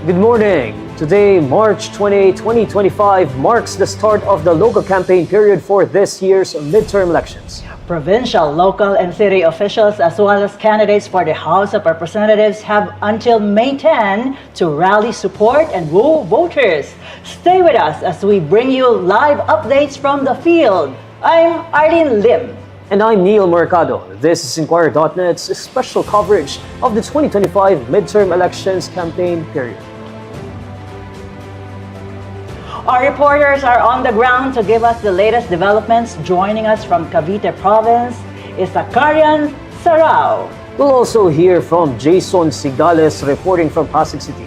Good morning. Today, March 28, 2025, marks the start of the local campaign period for this year's midterm elections. Provincial, local, and city officials, as well as candidates for the House of Representatives, have until May 10 to rally support and woo voters. Stay with us as we bring you live updates from the field. I'm Arlene Lim. And I'm Neil Mercado. This is INQUIRER.net's special coverage of the 2025 midterm elections campaign period. Our reporters are on the ground to give us the latest developments. Joining us from Cavite Province is Zakarian Sarao. We'll also hear from Jason Sigales reporting from Pasig City.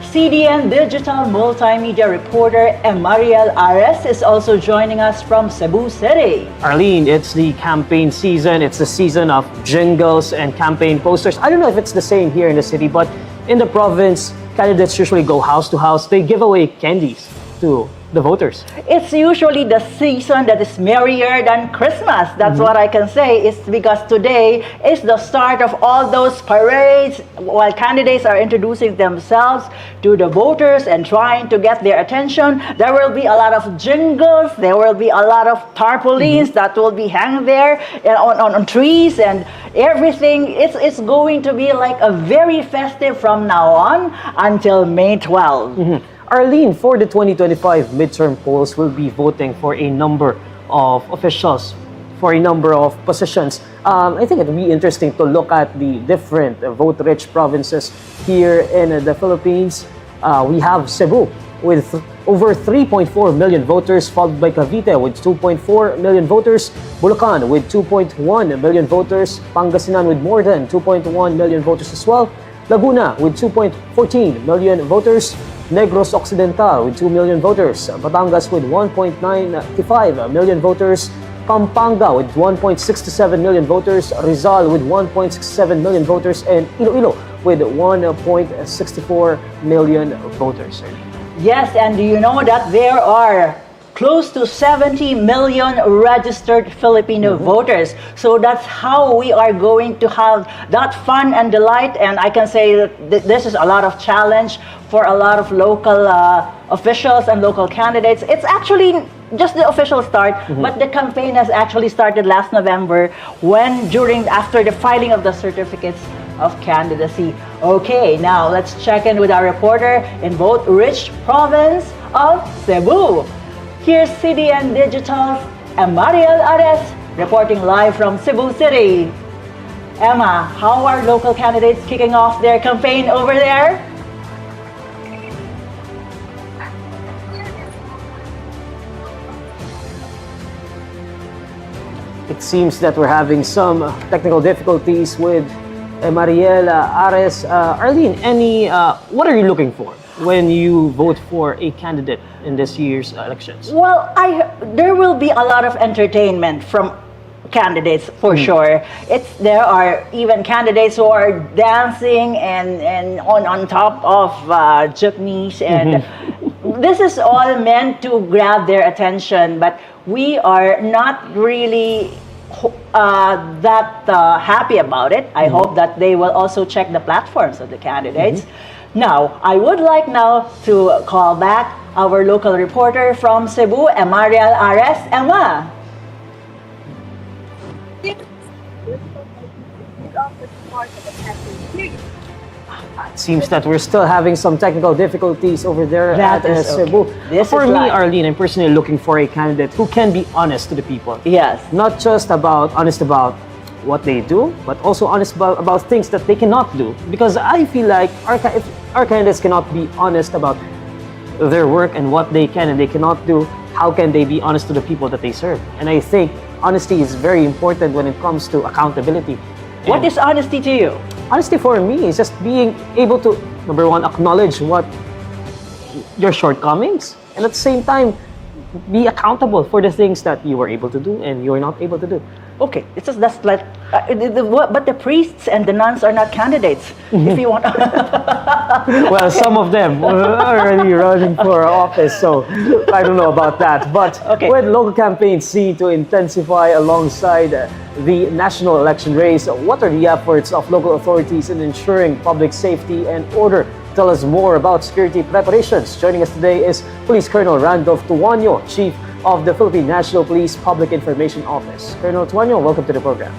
CDN Digital Multimedia reporter Mariel Ares is also joining us from Cebu City. Arlene, it's the campaign season. It's the season of jingles and campaign posters. I don't know if it's the same here in the city, but in the province, candidates usually go house to house. They give away candies to the voters. It's usually the season that is merrier than Christmas. That's what I can say. It's because today is the start of all those parades while candidates are introducing themselves to the voters and trying to get their attention. There will be a lot of jingles. There will be a lot of tarpaulins that will be hanging there on trees and everything. It's going to be like a very festive from now on until May 12. Arlene, for the 2025 midterm polls, will be voting for a number of officials, for a number of positions. I think it would be interesting to look at the different vote-rich provinces here in the Philippines. We have Cebu with over 3.4 million voters, followed by Cavite with 2.4 million voters, Bulacan with 2.1 million voters, Pangasinan with more than 2.1 million voters as well, Laguna with 2.14 million voters, Negros Occidental with 2 million voters, Batangas with 1.95 million voters, Pampanga with 1.67 million voters, Rizal with 1.67 million voters, and Iloilo with 1.64 million voters. Yes, and do you know that there are close to 70 million registered Filipino voters. So that's how we are going to have that fun and delight. And I can say that this is a lot of challenge for a lot of local officials and local candidates. It's actually just the official start, but the campaign has actually started last November after the filing of the certificates of candidacy. Okay, now let's check in with our reporter in vote-rich province of Cebu. Here's CDN Digital's Mariel Ares reporting live from Cebu City. Emma, how are local candidates kicking off their campaign over there? It seems that we're having some technical difficulties with Mariel Ares. Arlene, what are you looking for when you vote for a candidate in this year's elections? Well, there will be a lot of entertainment from candidates for sure. There are even candidates who are dancing and on top of jeepneys, and this is all meant to grab their attention. But we are not really that happy about it. I hope that they will also check the platforms of the candidates. Now, I would like now to call back our local reporter from Cebu, Mariel Ares. Emma. It seems that we're still having some technical difficulties over there at Cebu. Okay. For me, Arlene, I'm personally looking for a candidate who can be honest to the people. Yes. Not just honest about what they do, but also honest about things that they cannot do. Because I feel like if our candidates cannot be honest about their work and what they can and they cannot do, how can they be honest to the people that they serve? And I think honesty is very important when it comes to accountability. What is honesty to you? Honesty for me is just being able to, number one, acknowledge what your shortcomings, and at the same time, be accountable for the things that you were able to do and you were not able to do. Okay, that's like But the priests and the nuns are not candidates. If you want, Well, some of them are already running for office, so I don't know about that. But Okay. with local campaigns seen to intensify alongside the national election race, what are the efforts of local authorities in ensuring public safety and order? Tell us more about security preparations. Joining us today is Police Colonel Randolph Tuanyo, Chief of the Philippine National Police Public Information Office. Colonel Tuanyo, welcome to the program.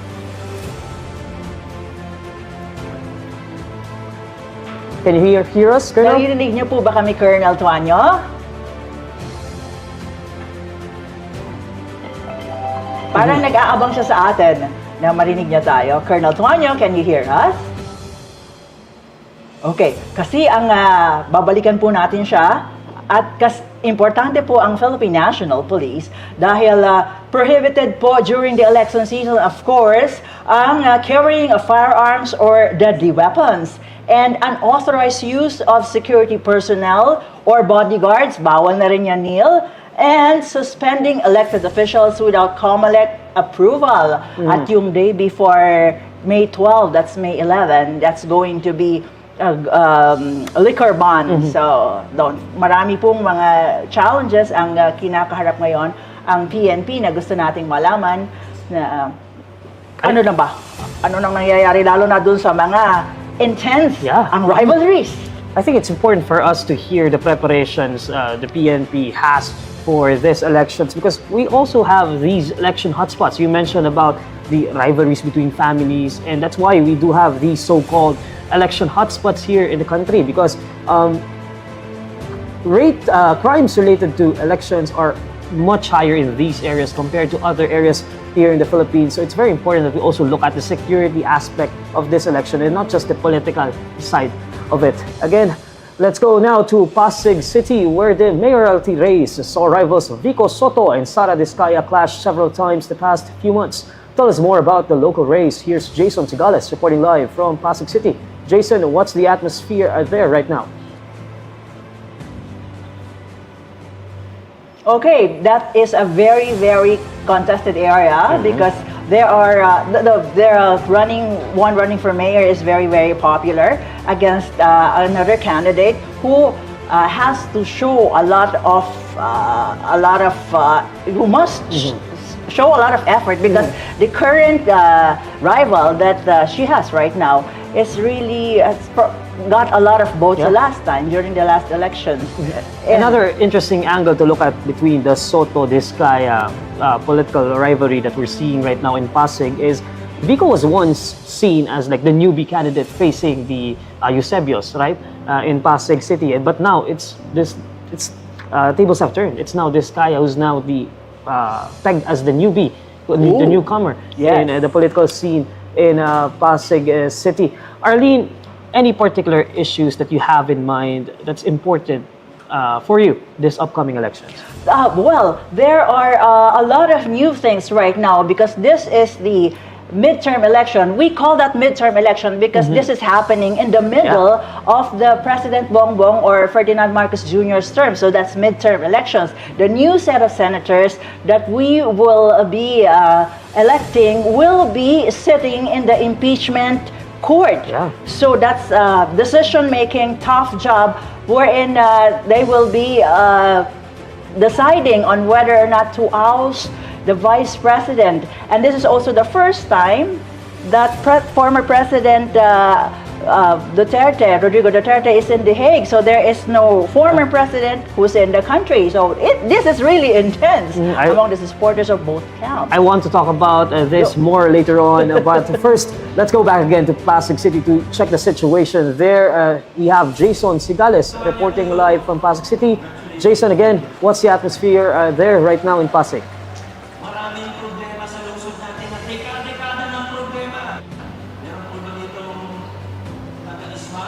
Can you hear us, Colonel? naririnig niyo po ba kami, Colonel Tuanyo? Parang nag-aabang siya sa atin na marinig niya tayo. Colonel Tuanyo, can you hear us? Okay, kasi ang babalikan po natin siya at importante po ang Philippine National Police dahil prohibited po during the election season, of course, ang carrying of firearms or deadly weapons. And unauthorized use of security personnel or bodyguards, bawal na rin yan, Neil. And suspending elected officials without COMELEC approval. At yung day before May 12, that's May 11, that's going to be a liquor ban. So, marami pong mga challenges ang kinakaharap ngayon ang PNP na gusto nating malaman na ano na ba? Ano nang nangyayari lalo na dun sa mga intense ang rivalries. I think it's important for us to hear the preparations the PNP has for these elections because we also have these election hotspots. You mentioned about the rivalries between families, and that's why we do have these so-called election hotspots here in the country because crimes related to elections are much higher in these areas compared to other areas here in the Philippines. So it's very important that we also look at the security aspect of this election and not just the political side of it. Again, let's go now to Pasig City where the mayoralty race saw rivals Vico Soto and Sara Diskaya clash several times the past few months. Tell us more about the local race. Here's Jason Sigales reporting live from Pasig City. Jason, what's the atmosphere there right now? Okay, that is a very, very contested area because there are one running for mayor is very, very popular against another candidate who has to show who must show a lot of effort because the current rival that she has right now is really got a lot of votes the last time during the last elections. Another interesting angle to look at between the Soto-Diskaya political rivalry that we're seeing right now in Pasig is Vico was once seen as like the newbie candidate facing the Eusebios, right, in Pasig City, but now tables have turned. It's now Diskaya who's now the pegged as the newbie, the newcomer in the political scene in Pasig City. Arlene, any particular issues that you have in mind that's important for you this upcoming elections? Well, there are a lot of new things right now because this is the midterm election. We call that midterm election because this is happening in the middle of the President Bongbong or Ferdinand Marcos Jr.'s term. So that's midterm elections. The new set of senators that we will be electing will be sitting in the impeachment court. So that's decision-making, tough job wherein they will be deciding on whether or not to oust the vice president. And this is also the first time that former President Rodrigo Duterte is in The Hague. So there is no former president who's in the country. So this is really intense among the supporters of both camps. I want to talk about this more later on. But first, let's go back again to Pasig City to check the situation there. We have Jason Sigales reporting live from Pasig City. Jason, again, what's the atmosphere there right now in Pasig? Maraming problema sa lungsod natin at dekada ng problema. Meron po ba ditong natalisma?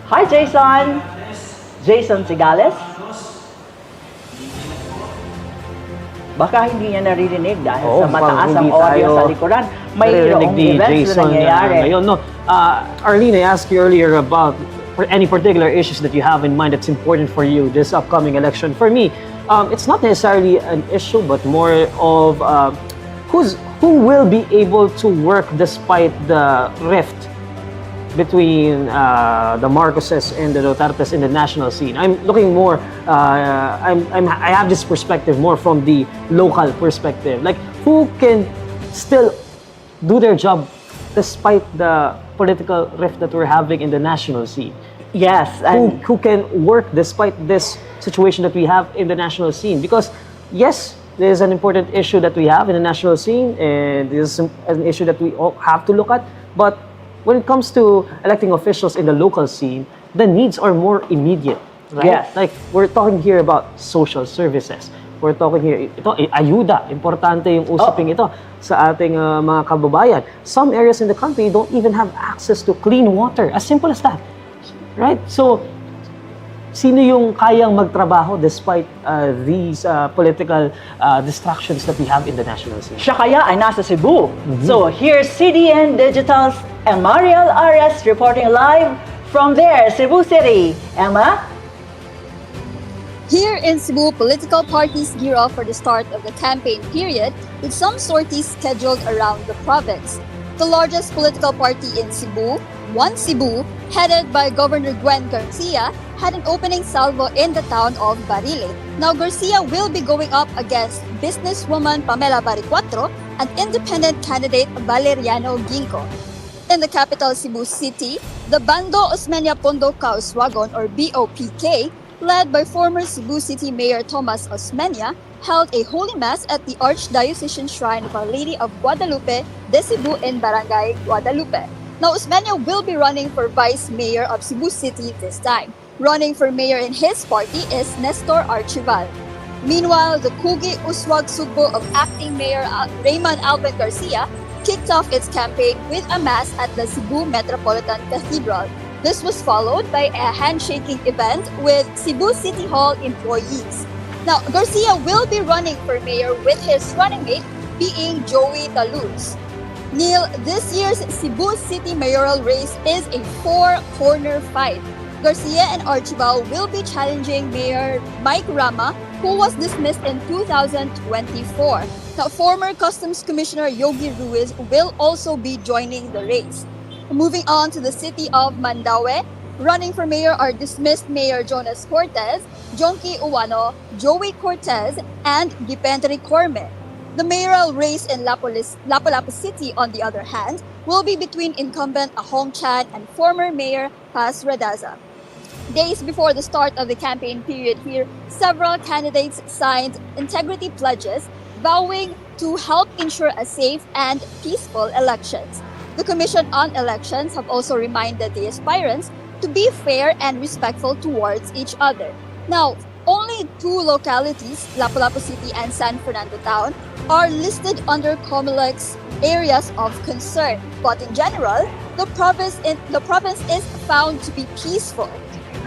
Hi, Jason. Jason Sigales. Baka hindi niya naririnig dahil sa mataas ang audio sa likuran. Mayroong events na nangyayari. Ngayon, no. Arlene, I asked you earlier about any particular issues that you have in mind that's important for you this upcoming election. For me, it's not necessarily an issue, but more of who's who will be able to work despite the rift between the Marcoses and the Dutertes in the national scene? I'm looking more. I have this perspective more from the local perspective. Like, who can still do their job despite the political rift that we're having in the national scene? Yes, and Who can work despite this situation that we have in the national scene? Because yes, there's an important issue that we have in the national scene, and this is an issue that we all have to look at. But when it comes to electing officials in the local scene, the needs are more immediate, right? Yes. Like, we're talking here about social services. We're talking here, ito, ayuda. Importante yung usaping ito sa ating mga kababayan. Some areas in the country don't even have access to clean water. As simple as that. Right? So, sino yung kayang magtrabaho despite these political distractions that we have in the national scene? siya kaya ay nasa Cebu. So here's CDN Digital's Emariel Ares reporting live from there, Cebu City. Emma? Here in Cebu, political parties gear up for the start of the campaign period, with some sorties scheduled around the province. The largest political party in Cebu, One Cebu, headed by Governor Gwen Garcia, had an opening salvo in the town of Barile. Now, Garcia will be going up against businesswoman Pamela Baricuatro and independent candidate Valeriano Ginco. In the capital Cebu City, the Bando Osmeña Pondo Kauswagon, or BOPK, led by former Cebu City Mayor Tomas Osmeña, held a holy mass at the Archdiocesan Shrine of Our Lady of Guadalupe de Cebu in Barangay Guadalupe. Now, Osmeña will be running for Vice Mayor of Cebu City this time. Running for mayor in his party is Nestor Archival. Meanwhile, the Kugi Uswag Sugbo of acting Mayor Raymond Alvin Garcia kicked off its campaign with a mass at the Cebu Metropolitan Cathedral. This was followed by a handshaking event with Cebu City Hall employees. Now, Garcia will be running for mayor with his running mate being Joey Taluz. Neil, this year's Cebu City mayoral race is a four-corner fight. Garcia and Archibald will be challenging Mayor Mike Rama, who was dismissed in 2024. Now, former Customs Commissioner Yogi Ruiz will also be joining the race. Moving on to the city of Mandaue, running for mayor are dismissed Mayor Jonas Cortez, Jonky Uwano, Joey Cortez, and Dipentry Corme. The mayoral race in Lapu-Lapu City, on the other hand, will be between incumbent Ahong Chan and former Mayor Paz Radaza. Days before the start of the campaign period here, several candidates signed integrity pledges vowing to help ensure a safe and peaceful elections. The Commission on Elections have also reminded the aspirants to be fair and respectful towards each other. Now, only two localities, Lapu-Lapu City and San Fernando Town, are listed under COMELEC's areas of concern. But in general, the province is found to be peaceful.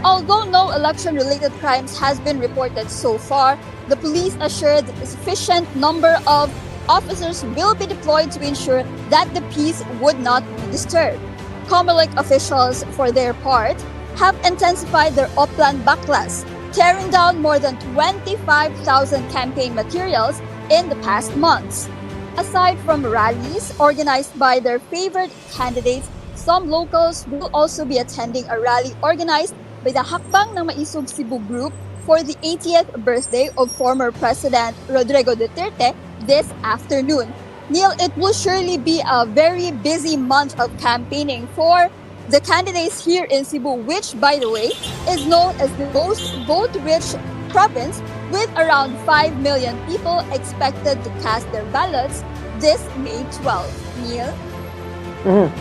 Although no election-related crimes has been reported so far, the police assured a sufficient number of officers will be deployed to ensure that the peace would not be disturbed. COMELEC officials, for their part, have intensified their Oplan backlash, tearing down more than 25,000 campaign materials in the past months. Aside from rallies organized by their favored candidates, some locals will also be attending a rally organized by the Hakbang ng Maisog Cebu group for the 80th birthday of former President Rodrigo Duterte this afternoon. Neil, it will surely be a very busy month of campaigning for the candidates here in Cebu, which, by the way, is known as the most vote-rich province, with around 5 million people expected to cast their ballots this May 12. Neil?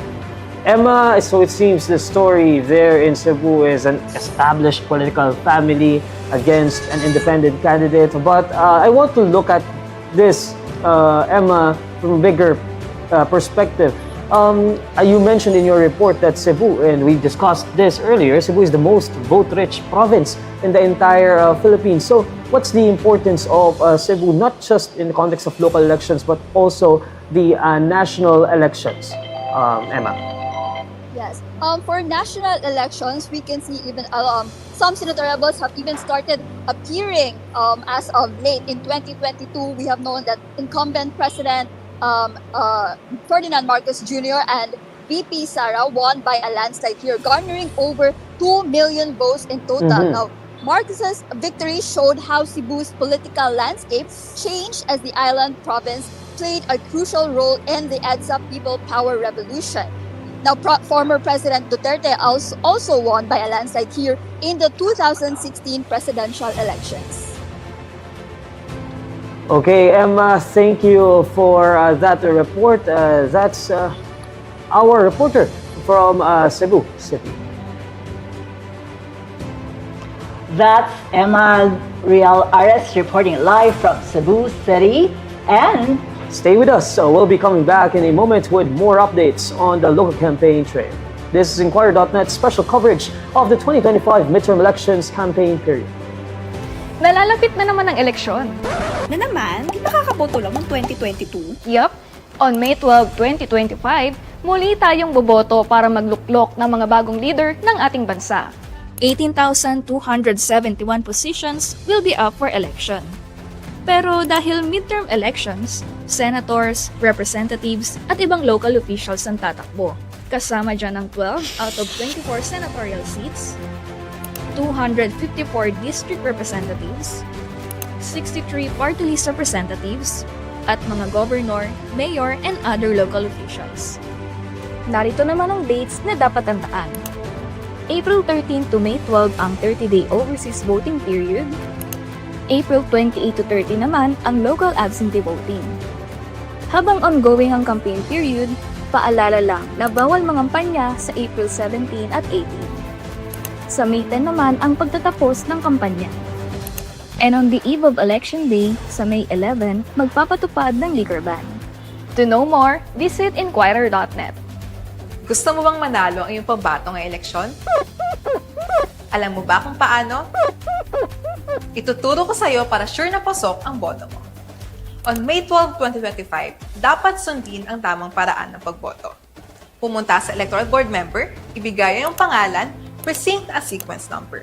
Emma, so it seems the story there in Cebu is an established political family against an independent candidate. But I want to look at this, Emma, from a bigger perspective. You mentioned in your report that Cebu, and we discussed this earlier, Cebu is the most vote-rich province in the entire Philippines. So what's the importance of Cebu, not just in the context of local elections, but also the national elections, Emma? Yes. For national elections, we can see even some senator rebels have even started appearing as of late. In 2022, we have known that incumbent President Ferdinand Marcos Jr. and VP Sara won by a landslide here, garnering over 2 million votes in total. Mhm. Now, Marcos's victory showed how Cebu's political landscape changed as the island province played a crucial role in the EDSA People Power Revolution. Now, former President Duterte also won by a landslide here in the 2016 presidential elections. Okay, Emma, thank you for that report. That's our reporter from Cebu City. That's Emma Real Ares reporting live from Cebu City. And Stay with us. So we'll be coming back in a moment with more updates on the local campaign trail. This is INQUIRER.net special coverage of the 2025 midterm elections campaign period. Nalalapit na naman ang eleksyon. Na naman, di ba kakaboto lang ng 2022? Yup, on May 12, 2025, muli tayong boboto para magluklok ng mga bagong leader ng ating bansa. 18,271 positions will be up for election. Pero dahil midterm elections, senators, representatives, at ibang local officials ang tatakbo. Kasama dyan ang 12 out of 24 senatorial seats, 254 district representatives, 63 party list representatives, at mga governor, mayor, and other local officials. Narito naman ang dates na dapat tandaan. April 13 to May 12 ang 30-day overseas voting period. April 28 to 30 naman ang local absentee voting. Habang ongoing ang campaign period, paalala lang na bawal mangampanya sa April 17 at 18. Sa May 10 naman ang pagtatapos ng kampanya. And on the eve of Election Day, sa May 11, magpapatupad ng liquor ban. To know more, visit INQUIRER.net. Gusto mo bang manalo ang iyong pambato ng eleksyon? Alam mo ba kung paano? Ituturo ko sa iyo para sure na pasok ang boto mo. On May 12, 2025, dapat sundin ang tamang paraan ng pagboto. Pumunta sa electoral board member, ibigay ang pangalan, precinct at sequence number.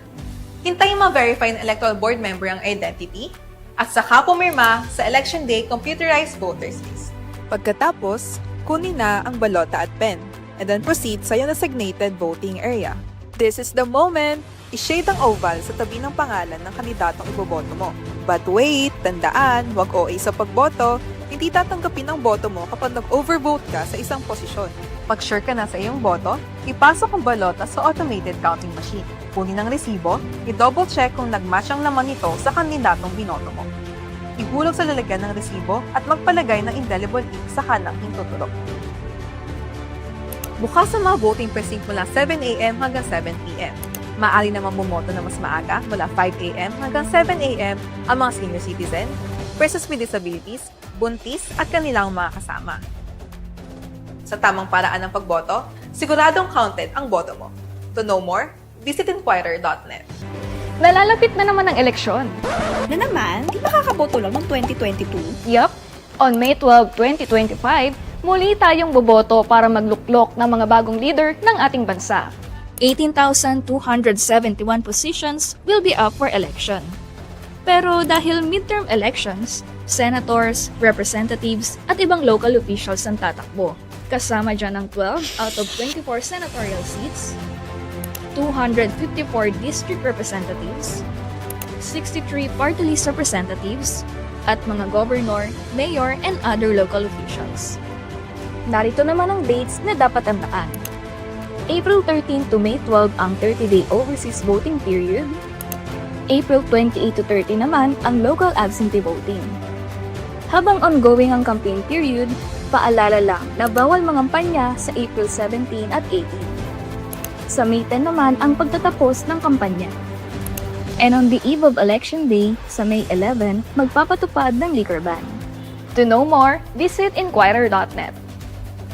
Hintayin ma-verify ng electoral board member ang identity at saka pumirma sa Election Day computerized voters list. Pagkatapos, kunin na ang balota at pen and then proceed sa iyong designated voting area. This is the moment! I-shade ang oval sa tabi ng pangalan ng kandidatong iboboto mo. But wait, tandaan, huwag OA sa pagboto. Hindi tatanggapin ang boto mo kapag nag-overvote ka sa isang posisyon. Pag sure ka na sa iyong boto, ipasok ang balota sa automated counting machine. Kunin ang resibo, i-double check kung nag-match ang laman nito sa kandidatong binoto mo. Ihulog sa lalagyan ng resibo at magpalagay ng indelible ink sa kanang hintuturo. Bukas ang mga voting precinct mula 7 a.m. hanggang 7 p.m. Maaari naman bumoto na mas maaga mula 5 a.m. hanggang 7 a.m. ang mga senior citizen, persons with disabilities, buntis at kanilang mga kasama. Sa tamang paraan ng pagboto, siguradong counted ang boto mo. To know more, visit INQUIRER.net. Nalalapit na naman ang eleksyon. Na naman, di ba kakaboto lang ng 2022? Yup, on May 12, 2025, muli tayong boboto para magluklok ng mga bagong leader ng ating bansa. 18,271 positions will be up for election. Pero dahil midterm elections, senators, representatives, at ibang local officials ang tatakbo. Kasama dyan ang 12 out of 24 senatorial seats, 254 district representatives, 63 party list representatives, at mga governor, mayor, and other local officials. Narito naman ang dates na dapat tandaan. April 13 to May 12 ang 30-day overseas voting period. April 28 to 30 naman ang local absentee voting. Habang ongoing ang campaign period, paalala lang na bawal mangampanya sa April 17 at 18. Sa May 10 naman ang pagtatapos ng kampanya. And on the eve of Election Day, sa May 11, magpapatupad ng liquor ban. To know more, visit INQUIRER.net.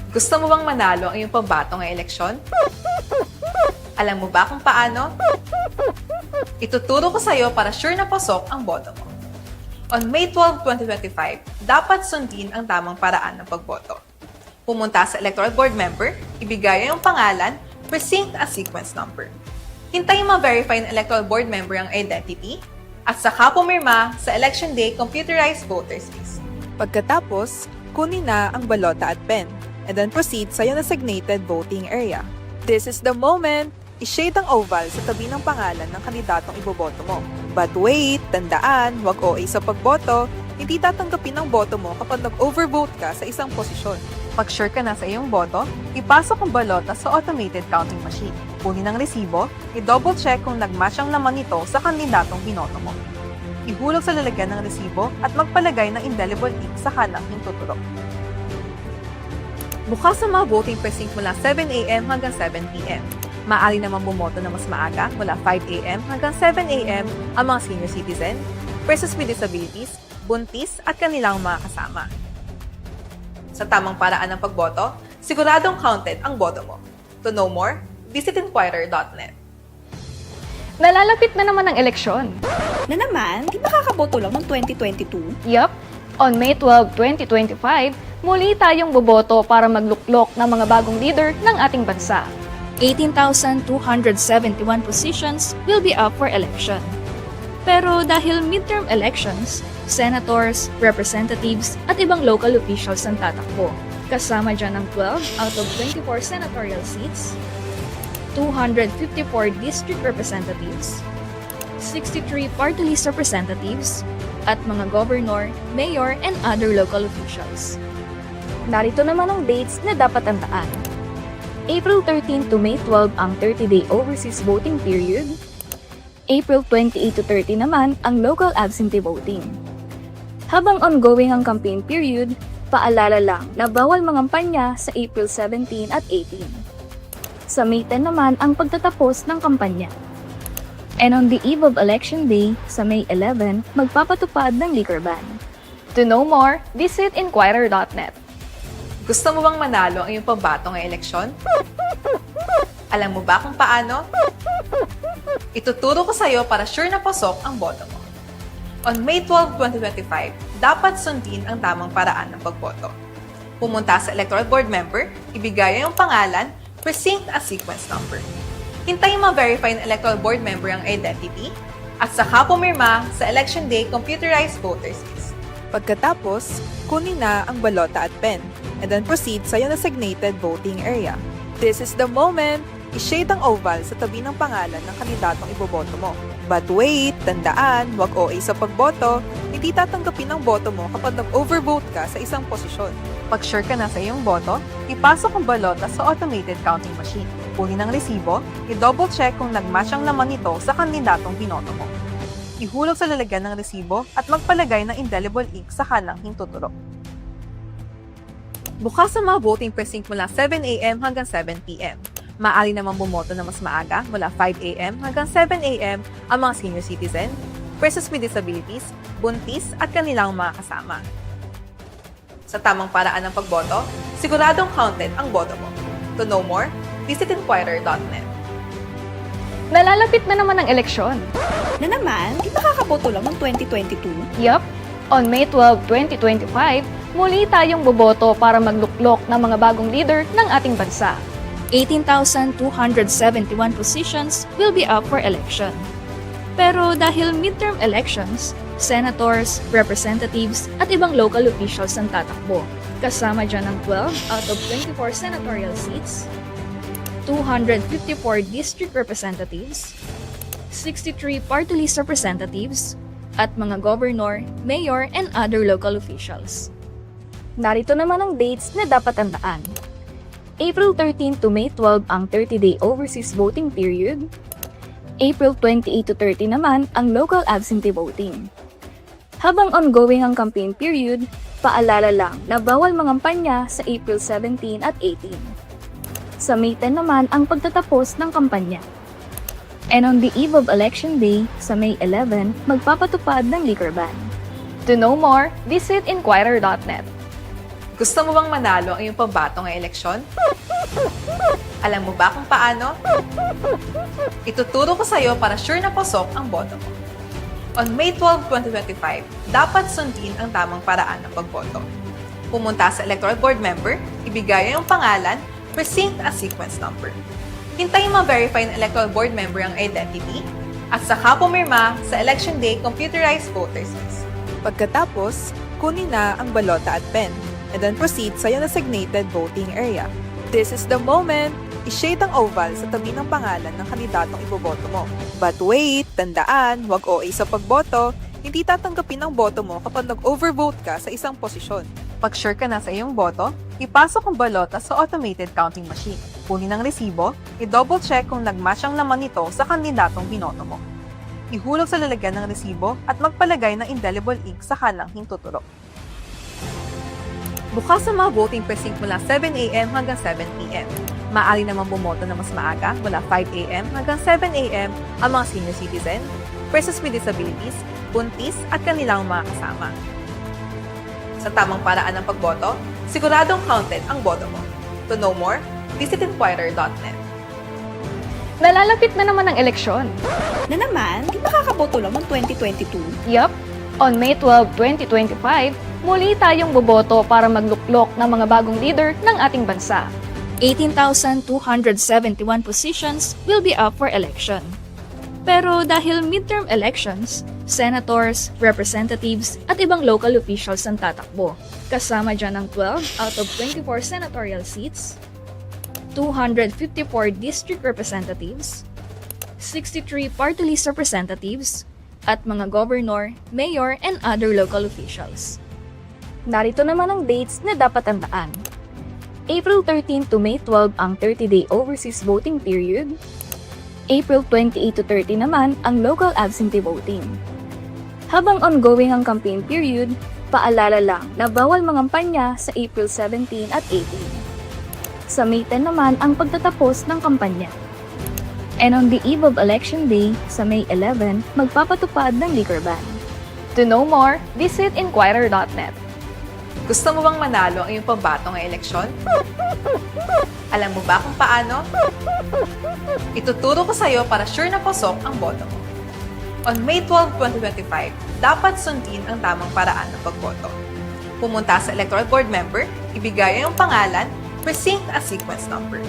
Gusto mo bang manalo ang iyong pambato ng eleksyon? Alam mo ba kung paano? Ituturo ko sa iyo para sure na pasok ang boto mo. On May 12, 2025, dapat sundin ang tamang paraan ng pagboto. Pumunta sa electoral board member, ibigay ang pangalan, precinct at sequence number. Hintayin ma-verify ng electoral board member ang identity at saka pumirma sa Election Day computerized voters list. Pagkatapos, kunin na ang balota at pen, and then proceed sa iyong designated voting area. This is the moment. I-shade ang oval sa tabi ng pangalan ng kandidatong iboboto mo. But wait, tandaan, huwag OA sa pagboto. Hindi tatanggapin ang boto mo kapag nag-overvote ka sa isang posisyon. Pag sure ka na sa iyong boto, ipasok ang balota sa automated counting machine. Kunin ang resibo, i-double check kung nag-match ang laman nito sa kandidatong binoto mo. Ihulog sa lalagyan ng resibo at magpalagay ng indelible ink sa kanang hintuturo. Bukas ang mga voting precinct mula 7 a.m. hanggang 7 p.m. Maaari naman bumoto na mas maaga mula 5 a.m. hanggang 7 a.m. ang mga senior citizen, persons with disabilities, buntis at kanilang mga kasama. Sa tamang paraan ng pagboto, siguradong counted ang boto mo. To know more, visit INQUIRER.net. Nalalapit na naman ang eleksyon. Na naman, di ba kakaboto lang ng 2022? Yup, on May 12, 2025, muli tayong boboto para magluklok ng mga bagong leader ng ating bansa. 18,271 positions will be up for election. Pero dahil midterm elections, senators, representatives, at ibang local officials ang tatakbo. Kasama dyan ang 12 out of 24 senatorial seats, 254 district representatives, 63 party list representatives, at mga governor, mayor, and other local officials. Narito naman ang dates na dapat tandaan. April 13 to May 12 ang 30-day overseas voting period. April 28 to 30 naman ang local absentee voting. Habang ongoing ang campaign period, paalala lang na bawal mangampanya sa April 17 at 18. Sa May 10 naman ang pagtatapos ng kampanya. And on the eve of Election Day, sa May 11, magpapatupad ng liquor ban. To know more, visit INQUIRER.net. Gusto mo bang manalo ang iyong pambato ngayong eleksyon? Alam mo ba kung paano? Ituturo ko sa iyo para sure na pasok ang boto mo. On May 12, 2025, dapat sundin ang tamang paraan ng pagboto. Pumunta sa Electoral Board member, ibigay ang pangalan, precinct at sequence number. Hintayin ma-verify ng Electoral Board member ang identity at saka pumirma sa Election Day computerized voters list. Pagkatapos, kunin na ang balota at pen, and then proceed sa iyong designated voting area. This is the moment. I-shade ang oval sa tabi ng pangalan ng kandidatong iboboto mo. But wait, tandaan, huwag OA sa pagboto. Hindi tatanggapin ang boto mo kapag nag-overvote ka sa isang posisyon. Pag sure ka na sa iyong boto, ipasok ang balota sa automated counting machine. Kunin ang resibo, i-double check kung nag-match ang laman nito sa kandidatong binoto mo. Ihulog sa lalagyan ng resibo at magpalagay ng indelible ink sa kanang hintuturo. Bukas ang mga voting precinct mula 7 a.m. hanggang 7 p.m. Maaari naman bumoto na mas maaga mula 5 a.m. hanggang 7 a.m. ang mga senior citizen, persons with disabilities, buntis at kanilang mga kasama. Sa tamang paraan ng pagboto, siguradong counted ang boto mo. To know more, visit INQUIRER.net. Nalalapit na naman ang eleksyon. Na naman, di ba kakaboto lang ng 2022? Yup, on May 12, 2025, muli tayong boboto para magluklok ng mga bagong leader ng ating bansa. 18,271 positions will be up for election. Pero dahil midterm elections, senators, representatives, at ibang local officials ang tatakbo. Kasama dyan ang 12 out of 24 senatorial seats, 254 district representatives, 63 party list representatives, at mga governor, mayor, and other local officials. Narito naman ang dates na dapat tandaan. April 13 to May 12 ang 30-day overseas voting period. April 28 to 30 naman ang local absentee voting. Habang ongoing ang campaign period, paalala lang na bawal mangampanya sa April 17 at 18. Sa May 10 naman ang pagtatapos ng kampanya. And on the eve of Election Day, sa May 11, magpapatupad ng liquor ban. To know more, visit INQUIRER.net. Gusto mo bang manalo ang iyong pambato ngayong eleksyon? Alam mo ba kung paano? Ituturo ko sa iyo para sure na pasok ang boto mo. On May 12, 2025, dapat sundin ang tamang paraan ng pagboto. Pumunta sa Electoral Board member, ibigay ang pangalan, precinct at sequence number. Hintayin ma-verify ng Electoral Board member ang identity at saka pumirma sa Election Day computerized voters list. Pagkatapos, kunin na ang balota at pen, and then proceed sa iyong designated voting area. This is the moment. I-shade ang oval sa tabi ng pangalan ng kandidatong iboboto mo. But wait, tandaan, huwag OA sa pagboto. Hindi tatanggapin ang boto mo kapag nag-overvote ka sa isang posisyon. Pag sure ka na sa iyong boto, ipasok ang balota sa automated counting machine. Kunin ang resibo, i-double check kung nag-match ang laman nito sa kandidatong binoto mo. Ihulog sa lalagyan ng resibo at magpalagay ng indelible ink sa kalanghing tuturo. Bukas ang mga voting precinct mula 7 a.m. hanggang 7 p.m. Maaari naman bumoto na mas maaga mula 5 a.m. hanggang 7 a.m. ang mga senior citizen, persons with disabilities, buntis at kanilang mga kasama. Sa tamang paraan ng pagboto, siguradong counted ang boto mo. To know more, visit INQUIRER.net. Nalalapit na naman ang eleksyon. Na naman, di makakaboto lang ng 2022. Yup, on May 12, 2025, muli tayong boboto para magluklok ng mga bagong leader ng ating bansa. 18,271 positions will be up for election. Pero dahil midterm elections, senators, representatives, at ibang local officials ang tatakbo. Kasama dyan ang 12 out of 24 senatorial seats, 254 district representatives, 63 party list representatives, at mga governor, mayor, and other local officials. Narito naman ang dates na dapat tandaan. April 13 to May 12 ang 30-day overseas voting period. April 28 to 30 naman ang local absentee voting. Habang ongoing ang campaign period, paalala lang na bawal mangampanya sa April 17 at 18. Sa May 10 naman ang pagtatapos ng kampanya. And on the eve of Election Day, sa May 11, magpapatupad ng liquor ban. To know more, visit INQUIRER.net. Gusto mo bang manalo ang iyong pambato ngayong eleksyon? Alam mo ba kung paano? Ituturo ko sa iyo para sure na pasok ang boto mo. On May 12, 2025, dapat sundin ang tamang paraan ng pagboto. Pumunta sa Electoral Board member, ibigay ang pangalan, precinct at sequence number.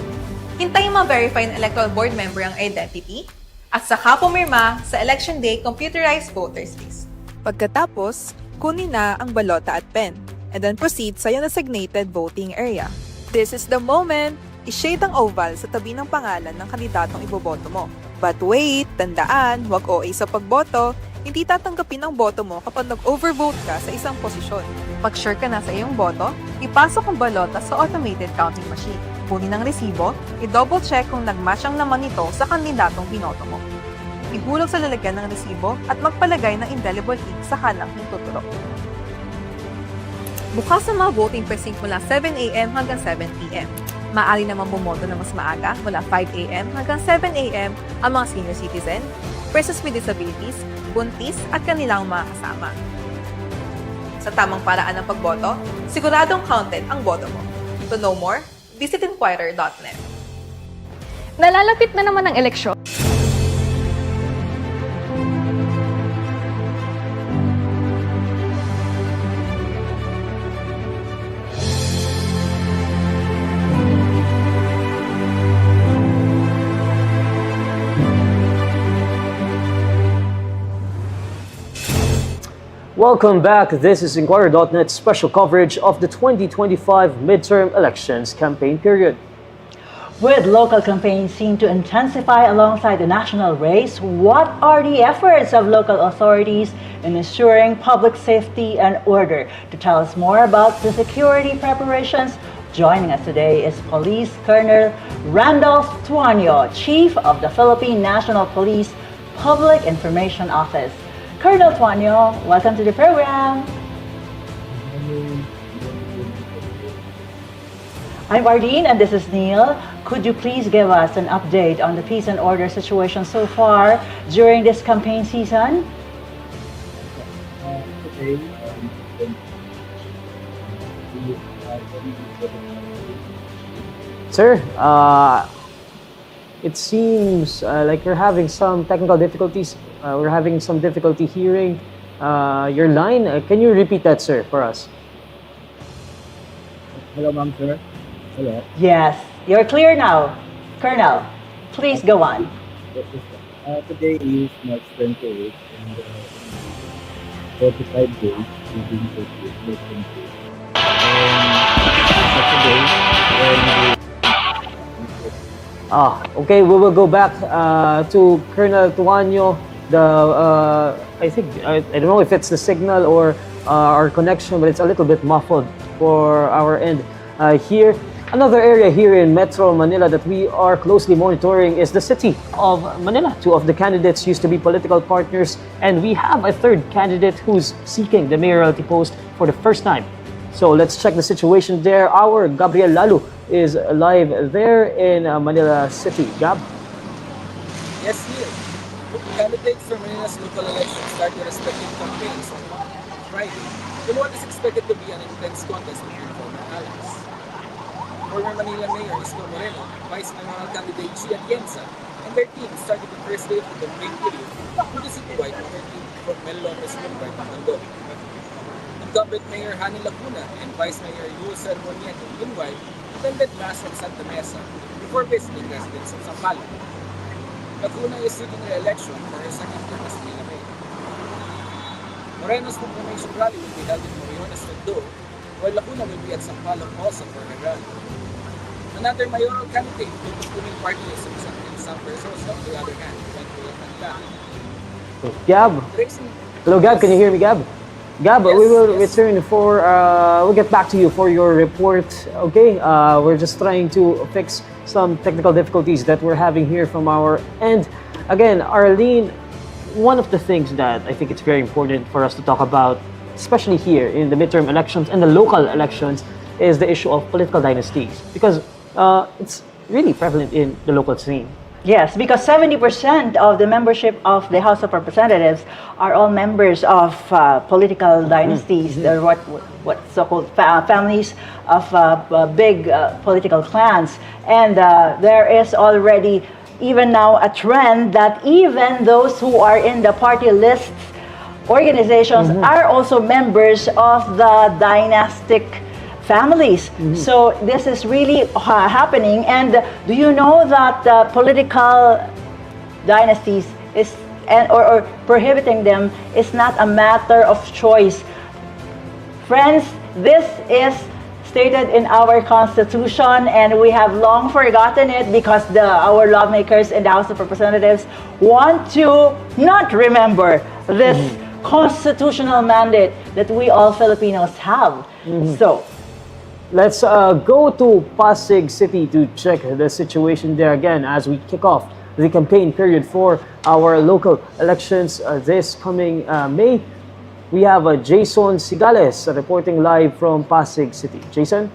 Hintayin ma-verify ng Electoral Board member ang identity at saka pumirma sa Election Day Computerized Voters List. Pagkatapos, kunin na ang balota at pen, and then proceed sa iyong designated voting area. This is the moment. I-shade ang oval sa tabi ng pangalan ng kandidatong iboboto mo. But wait, tandaan, huwag OA sa pagboto. Hindi tatanggapin ang boto mo kapag nag-overvote ka sa isang posisyon. Pag sure ka na sa iyong boto, ipasok ang balota sa automated counting machine. Kunin ang resibo, i-double check kung nag-match ang laman nito sa kandidatong binoto mo. Ihulog sa lalagyan ng resibo at magpalagay ng indelible ink sa kalanghing tuturo. Bukas ang mga voting precinct mula 7 a.m. hanggang 7 p.m. Maaari naman bumoto na mas maaga mula 5 a.m. hanggang 7 a.m. ang mga senior citizen, persons with disabilities, buntis at kanilang mga kasama. Sa tamang paraan ng pagboto, siguradong counted ang boto mo. To know more, visit INQUIRER.net. Nalalapit na naman ang eleksyon. Welcome back. This is INQUIRER.net's special coverage of the 2025 midterm elections campaign period. With local campaigns seen to intensify alongside the national race, what are the efforts of local authorities in ensuring public safety and order? To tell us more about the security preparations, joining us today is Police Colonel Randolph Tuanyo, Chief of the Philippine National Police Public Information Office. Colonel Tuanyo, welcome to the program. I'm Ardeen and this is Neil. Could you please give us an update on the peace and order situation so far during this campaign season? Sir, it seems like you're having some technical difficulties. We're having some difficulty hearing your line. Can you repeat that, sir, for us? Hello, ma'am, sir. Hello. Yes, you're clear now. Colonel, please go on. Today is March 28 and 45 days within the election day. Saturday, when Okay, we will go back to Colonel Tuanyo. I think, I don't know if it's the signal or our connection, but it's a little bit muffled for our end here. Another area here in Metro Manila that we are closely monitoring is the city of Manila. Two of the candidates used to be political partners, and we have a third candidate who's seeking the mayoralty post for the first time. So let's check the situation there. Our Gabriel Lalu is live there in Manila City. Gab? Yes, here. Candidates for Manila's local elections start their respective campaigns on Friday in what is expected to be an intense contest between former allies. Former Manila Mayor Isko Moreno, Vice Mayoral candidate Gia Atienza, and their team started the first day of the campaign period with the citywide party from Mel Lopez Mumbai to Tondo. Incumbent Mayor Hani Lacuna and Vice Mayor Yul Sermonieta meanwhile attended Mass at Santa Mesa before visiting residents of Sampaloc. Lacuna is seeking re-election for her second term as Manila Mayor. Moreno's proclamation rally will be held in Moriones, Tondo, while Lacuna will be at Sampaloc also for her rally. Another mayoral candidate who was doing partyism in some persons, on the other hand, went to Lacuna. Gab? Hello, Gab. Can you hear me, Gab? Gab, Yes, we will yes. return for, we'll get back to you for your report, okay? We're just trying to fix some technical difficulties that we're having here from our end. Again, Arlene, one of the things that I think it's very important for us to talk about, especially here in the midterm elections and the local elections, is the issue of political dynasties, because it's really prevalent in the local scene. Yes, because 70% of the membership of the House of Representatives are all members of political dynasties. They're what so-called families of big political clans. And there is already, even now, a trend that even those who are in the party lists organizations are also members of the dynastic families. So this is really happening. And do you know that political dynasties is or prohibiting them is not a matter of choice? Friends, this is stated in our Constitution, and we have long forgotten it because our lawmakers in the House of Representatives want to not remember this constitutional mandate that we all Filipinos have. So, let's go to Pasig City to check the situation there again as we kick off the campaign period for our local elections this coming May. We have Jason Sigales reporting live from Pasig City. Jason?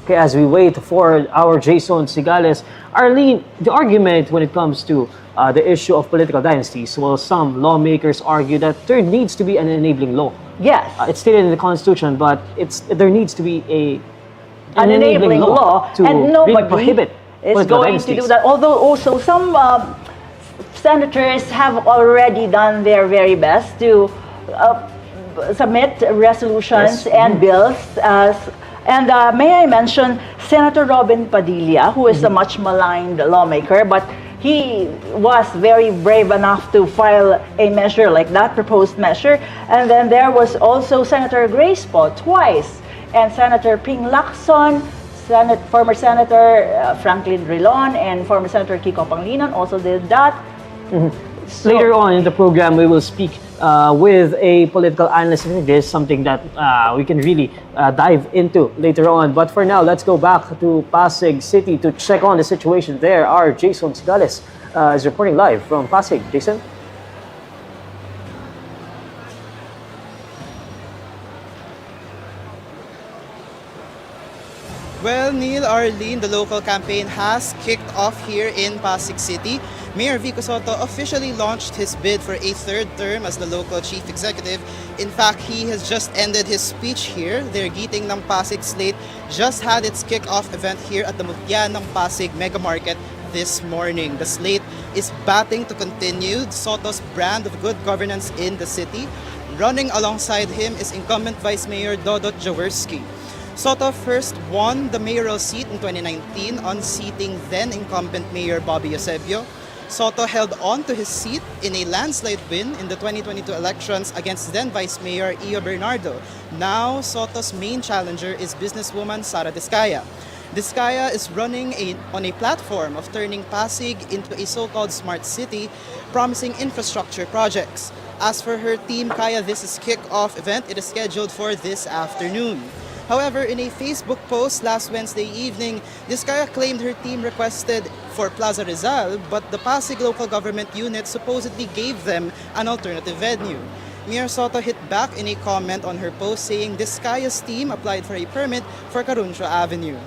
Okay, as we wait for our Jason Sigales, Arlene, the argument when it comes to the issue of political dynasties, well, some lawmakers argue that there needs to be an enabling law. yes. It's stated in the Constitution, but there needs to be An enabling law, to and really nobody prohibit is political going to do dynasties. that. Although also some senators have already done their very best to submit resolutions and bills. And may I mention Senator Robin Padilla, who is a much maligned lawmaker, but he was very brave enough to file a measure like that, proposed measure. And then there was also Senator Grace Poe twice, and Senator Ping Lacson, former Senator Franklin Drilon, and former Senator Kiko Pangilinan also did that. So, Later on in the program, we will speak with a political analyst. I think this is something that we can really dive into later on. But for now, let's go back to Pasig City to check on the situation there. Our Jason Sigales is reporting live from Pasig. Jason? Well, Neil, Arlene, the local campaign has kicked off here in Pasig City. Mayor Vico Soto officially launched his bid for a third term as the local chief executive. In fact, he has just ended his speech here. Their Giting ng Pasig slate just had its kick-off event here at the Mutya ng Pasig Mega Market this morning. The slate is batting to continue Soto's brand of good governance in the city. Running alongside him is incumbent Vice Mayor Dodot Jaworski. Soto first won the mayoral seat in 2019, unseating then-incumbent Mayor Bobby Eusebio. Soto held on to his seat in a landslide win in the 2022 elections against then Vice Mayor Io Bernardo. Now, Soto's main challenger is businesswoman Sara Diskaya. Diskaya is running on a platform of turning Pasig into a so-called smart city, promising infrastructure projects. As for her Team Kaya This Is kick-off event, it is scheduled for this afternoon. However, in a Facebook post last Wednesday evening, Diskaya claimed her team requested for Plaza Rizal, but the Pasig local government unit supposedly gave them an alternative venue. Mayor Soto hit back in a comment on her post saying Diskaya's team applied for a permit for Caruncho Avenue.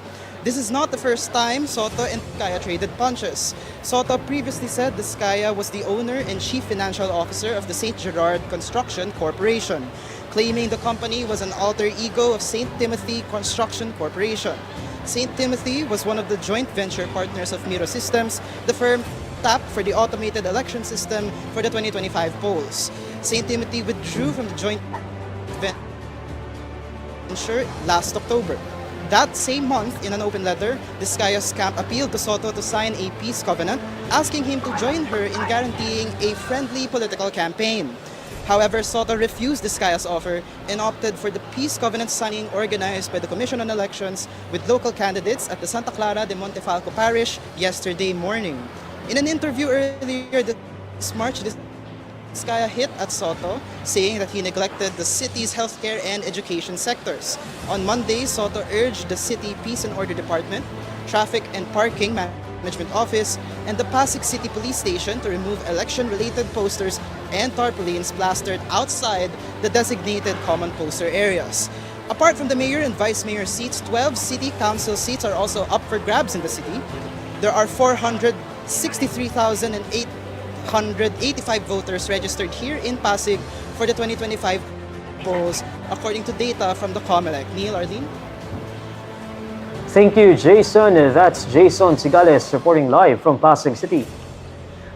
This is not the first time Soto and Diskaya traded punches. Soto previously said Diskaya was the owner and chief financial officer of the St. Gerard Construction Corporation, claiming the company was an alter ego of St. Timothy Construction Corporation. St. Timothy was one of the joint venture partners of Miro Systems, the firm tapped for the automated election system for the 2025 polls. St. Timothy withdrew from the joint venture last October. That same month, in an open letter, Diskaya's camp appealed to Soto to sign a peace covenant, asking him to join her in guaranteeing a friendly political campaign. However, Soto refused Diskaya's offer and opted for the peace covenant signing organized by the Commission on Elections with local candidates at the Santa Clara de Montefalco Parish yesterday morning. In an interview earlier this March, Diskaya hit at Soto, saying that he neglected the city's healthcare and education sectors. On Monday, Soto urged the City Peace and Order Department, Traffic and Parking Management Office, and the Pasig City Police Station to remove election-related posters and tarpaulins plastered outside the designated common poster areas. Apart from the mayor and vice mayor seats, 12 city council seats are also up for grabs in the city. There are 463,885 voters registered here in Pasig for the 2025 polls, according to data from the COMELEC. Neil, Arlene? Thank you, Jason. That's Jason Sigales reporting live from Pasig City.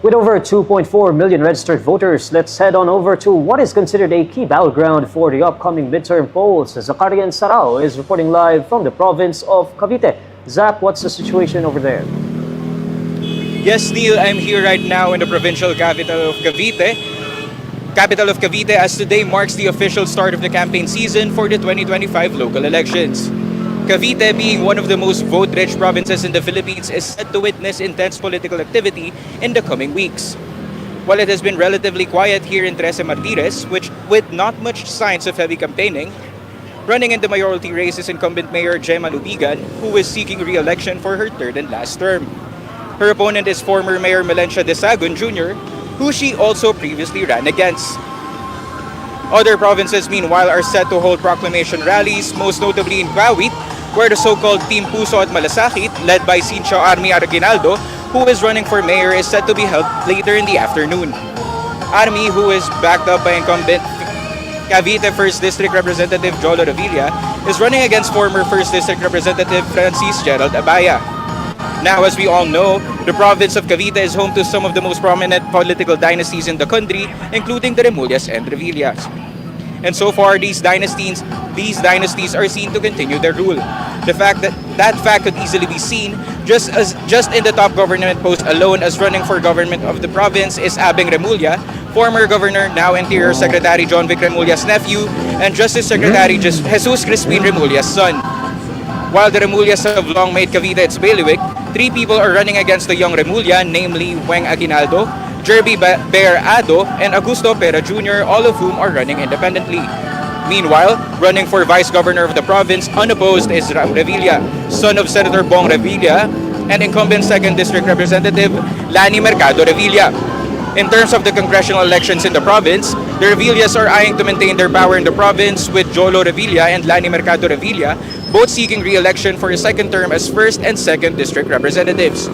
With over 2.4 million registered voters, let's head on over to what is considered a key battleground for the upcoming midterm polls. Zacarian Sarao is reporting live from the province of Cavite. Zach, what's the situation over there? Yes, Neil, I'm here right now in the provincial capital of Cavite. As today marks the official start of the campaign season for the 2025 local elections. Cavite, being one of the most vote-rich provinces in the Philippines, is set to witness intense political activity in the coming weeks. While it has been relatively quiet here in Trece Martires, with not much signs of heavy campaigning, running in the mayoralty race is incumbent Mayor Gemma Lubigan, who is seeking re-election for her third and last term. Her opponent is former Mayor Melencio de Sagun Jr., who she also previously ran against. Other provinces, meanwhile, are set to hold proclamation rallies, most notably in Kawit, where the so-called Team Puso at Malasakit, led by Sincho Army Aguinaldo, who is running for mayor, is set to be held later in the afternoon. Army, who is backed up by incumbent Cavite 1st District Representative Jolo Revilla, is running against former 1st District Representative Francis Gerald Abaya. Now, as we all know, the province of Cavite is home to some of the most prominent political dynasties in the country, including the Remullas and Revillas. And so far, these dynasties are seen to continue their rule. That fact could easily be seen just in the top government post alone, as running for government of the province is Abing Remulla, former governor, now Interior Secretary John Vic Remulla's nephew, and Justice Secretary Jesus Crispin Remulla's son. While the Remullas have long made Cavite its bailiwick, 3 people are running against the young Remulla, namely Weng Aguinaldo, Jerby Bear Ado, and Augusto Pera Jr., all of whom are running independently. Meanwhile, running for vice governor of the province unopposed is Ram Revilla, son of Senator Bong Revilla, and incumbent 2nd District Representative Lani Mercado Revilla. In terms of the congressional elections in the province, the Revillas are eyeing to maintain their power in the province, with Jolo Revilla and Lani Mercado Revilla both seeking re-election for a second term as 1st and 2nd District Representatives.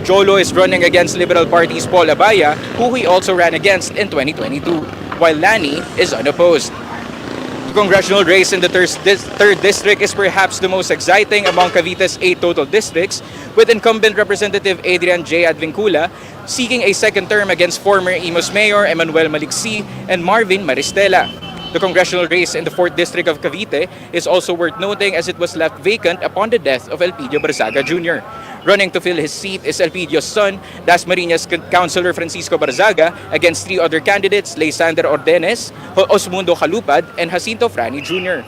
Jolo is running against Liberal Party's Paul Abaya, who he also ran against in 2022, while Lani is unopposed. The congressional race in the 3rd District is perhaps the most exciting among Cavite's 8 total districts, with incumbent Representative Adrian J. Advincula seeking a second term against former Imus Mayor Emmanuel Maliksi and Marvin Maristela. The congressional race in the 4th District of Cavite is also worth noting, as it was left vacant upon the death of Elpidio Barzaga Jr. Running to fill his seat is Elpidio's son, Dasmariñas Councilor Francisco Barzaga, against three other candidates, Leisander Ordenes, Osmundo Calupad, and Jacinto Frani Jr.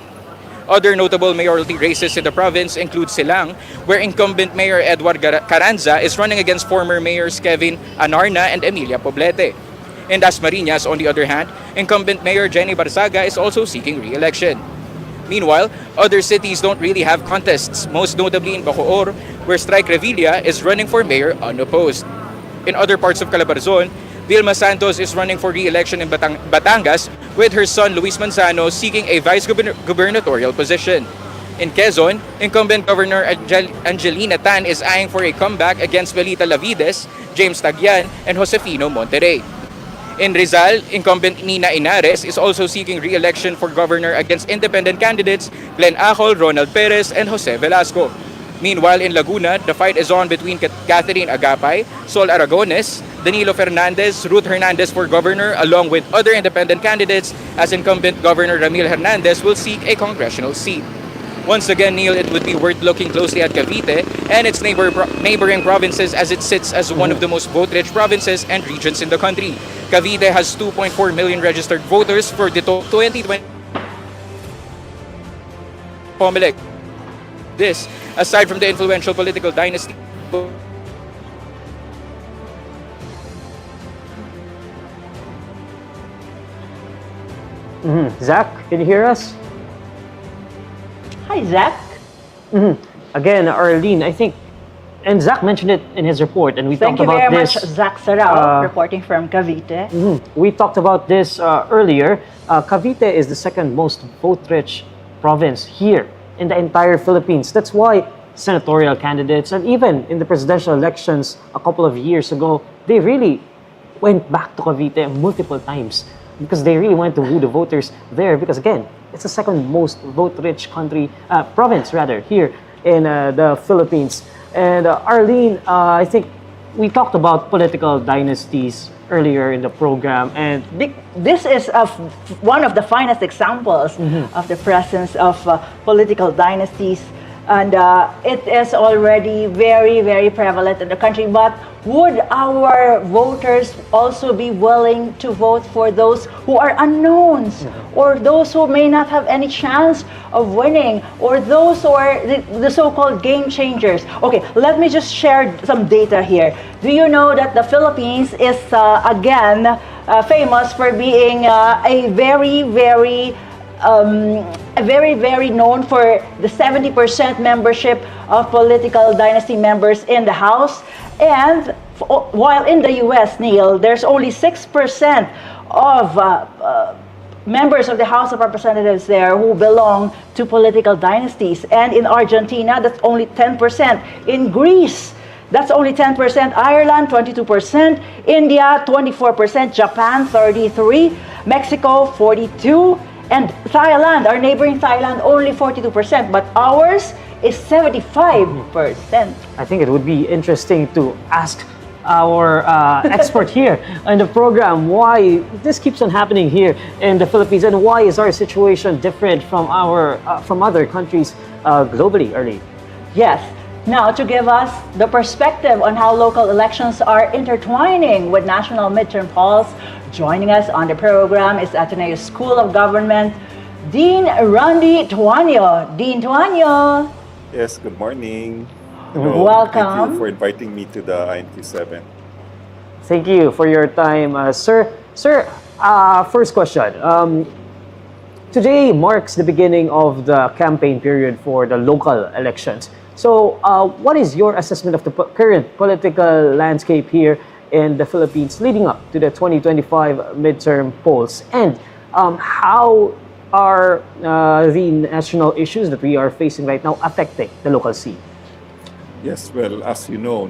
Other notable mayoralty races in the province include Silang, where incumbent Mayor Edward Carranza is running against former mayors Kevin Anarna and Emilia Poblete. In Dasmariñas, on the other hand, incumbent Mayor Jenny Barzaga is also seeking re-election. Meanwhile, other cities don't really have contests, most notably in Bacoor, where Strike Revilla is running for mayor unopposed. In other parts of Calabarzon, Vilma Santos is running for re-election in Batangas, with her son Luis Manzano seeking a vice-gubernatorial position. In Quezon, incumbent Governor Angelina Tan is eyeing for a comeback against Belita Lavides, James Tagyan, and Josefino Monterrey. In Rizal, incumbent Nina Inares is also seeking re-election for governor against independent candidates Glenn Acol, Ronald Perez, and Jose Velasco. Meanwhile, in Laguna, the fight is on between Catherine Agapay, Sol Aragones, Danilo Fernandez, Ruth Hernandez for governor, along with other independent candidates, as incumbent Governor Ramil Hernandez will seek a congressional seat. Once again, Neil, it would be worth looking closely at Cavite and its neighboring provinces, as it sits as one of the most vote-rich provinces and regions in the country. Cavite has 2.4 million registered voters for the 2020 Comelec. This, aside from the influential political dynasty. Zach, can you hear us? Hi, Zach. Again, Arlene, I think, and Zach mentioned it in his report, and we talked about this. Thank you very much, Zach Sarao, reporting from Cavite. We talked about this earlier. Cavite is the second most vote-rich province here in the entire Philippines. That's why senatorial candidates, and even in the presidential elections a couple of years ago, they really went back to Cavite multiple times because they really wanted to woo the voters there, because again, it's the second most vote-rich province here in the Philippines. And Arlene, I think we talked about political dynasties earlier in the program, and this is one of the finest examples of the presence of political dynasties, and it is already very, very prevalent in the country. But would our voters also be willing to vote for those who are unknowns, or those who may not have any chance of winning, or those who are the so-called game changers? Okay, let me just share some data here. Do you know that the Philippines is again famous for being a very, very known for the 70% membership of political dynasty members in the House. And while in the US, Neil, there's only 6% of members of the House of Representatives there who belong to political dynasties. And in Argentina, that's only 10%. In Greece, that's only 10%. Ireland, 22%. India, 24%. Japan, 33%. Mexico, 42%. And Thailand, our neighboring Thailand, only 42%. But ours is 75%. I think it would be interesting to ask our expert here on the program why this keeps on happening here in the Philippines, and why is our situation different from other countries globally, Early? Yes. Now, to give us the perspective on how local elections are intertwining with national midterm polls, joining us on the program is Ateneo School of Government, Dean Randy Tuanyo. Dean Tuanyo. Yes, good morning. Welcome. Thank you for inviting me to the INQ7. Thank you for your time, sir. Sir, first question. Today marks the beginning of the campaign period for the local elections. So, what is your assessment of the current political landscape here in the Philippines leading up to the 2025 midterm polls? And how are the national issues that we are facing right now affecting the local scene? Yes, well, as you know,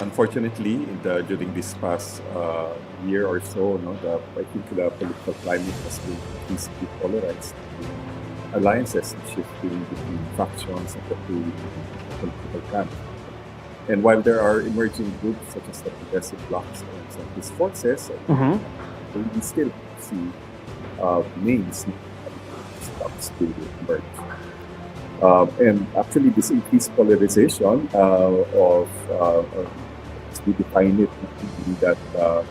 unfortunately, during this past year or so, I think the political climate has been increasingly polarized. Alliances shifting between factions and the two political camps. And while there are emerging groups such as the progressive blocs and centrist forces, we still see names blocs to emerge. And actually, this increased polarization as we define it, that the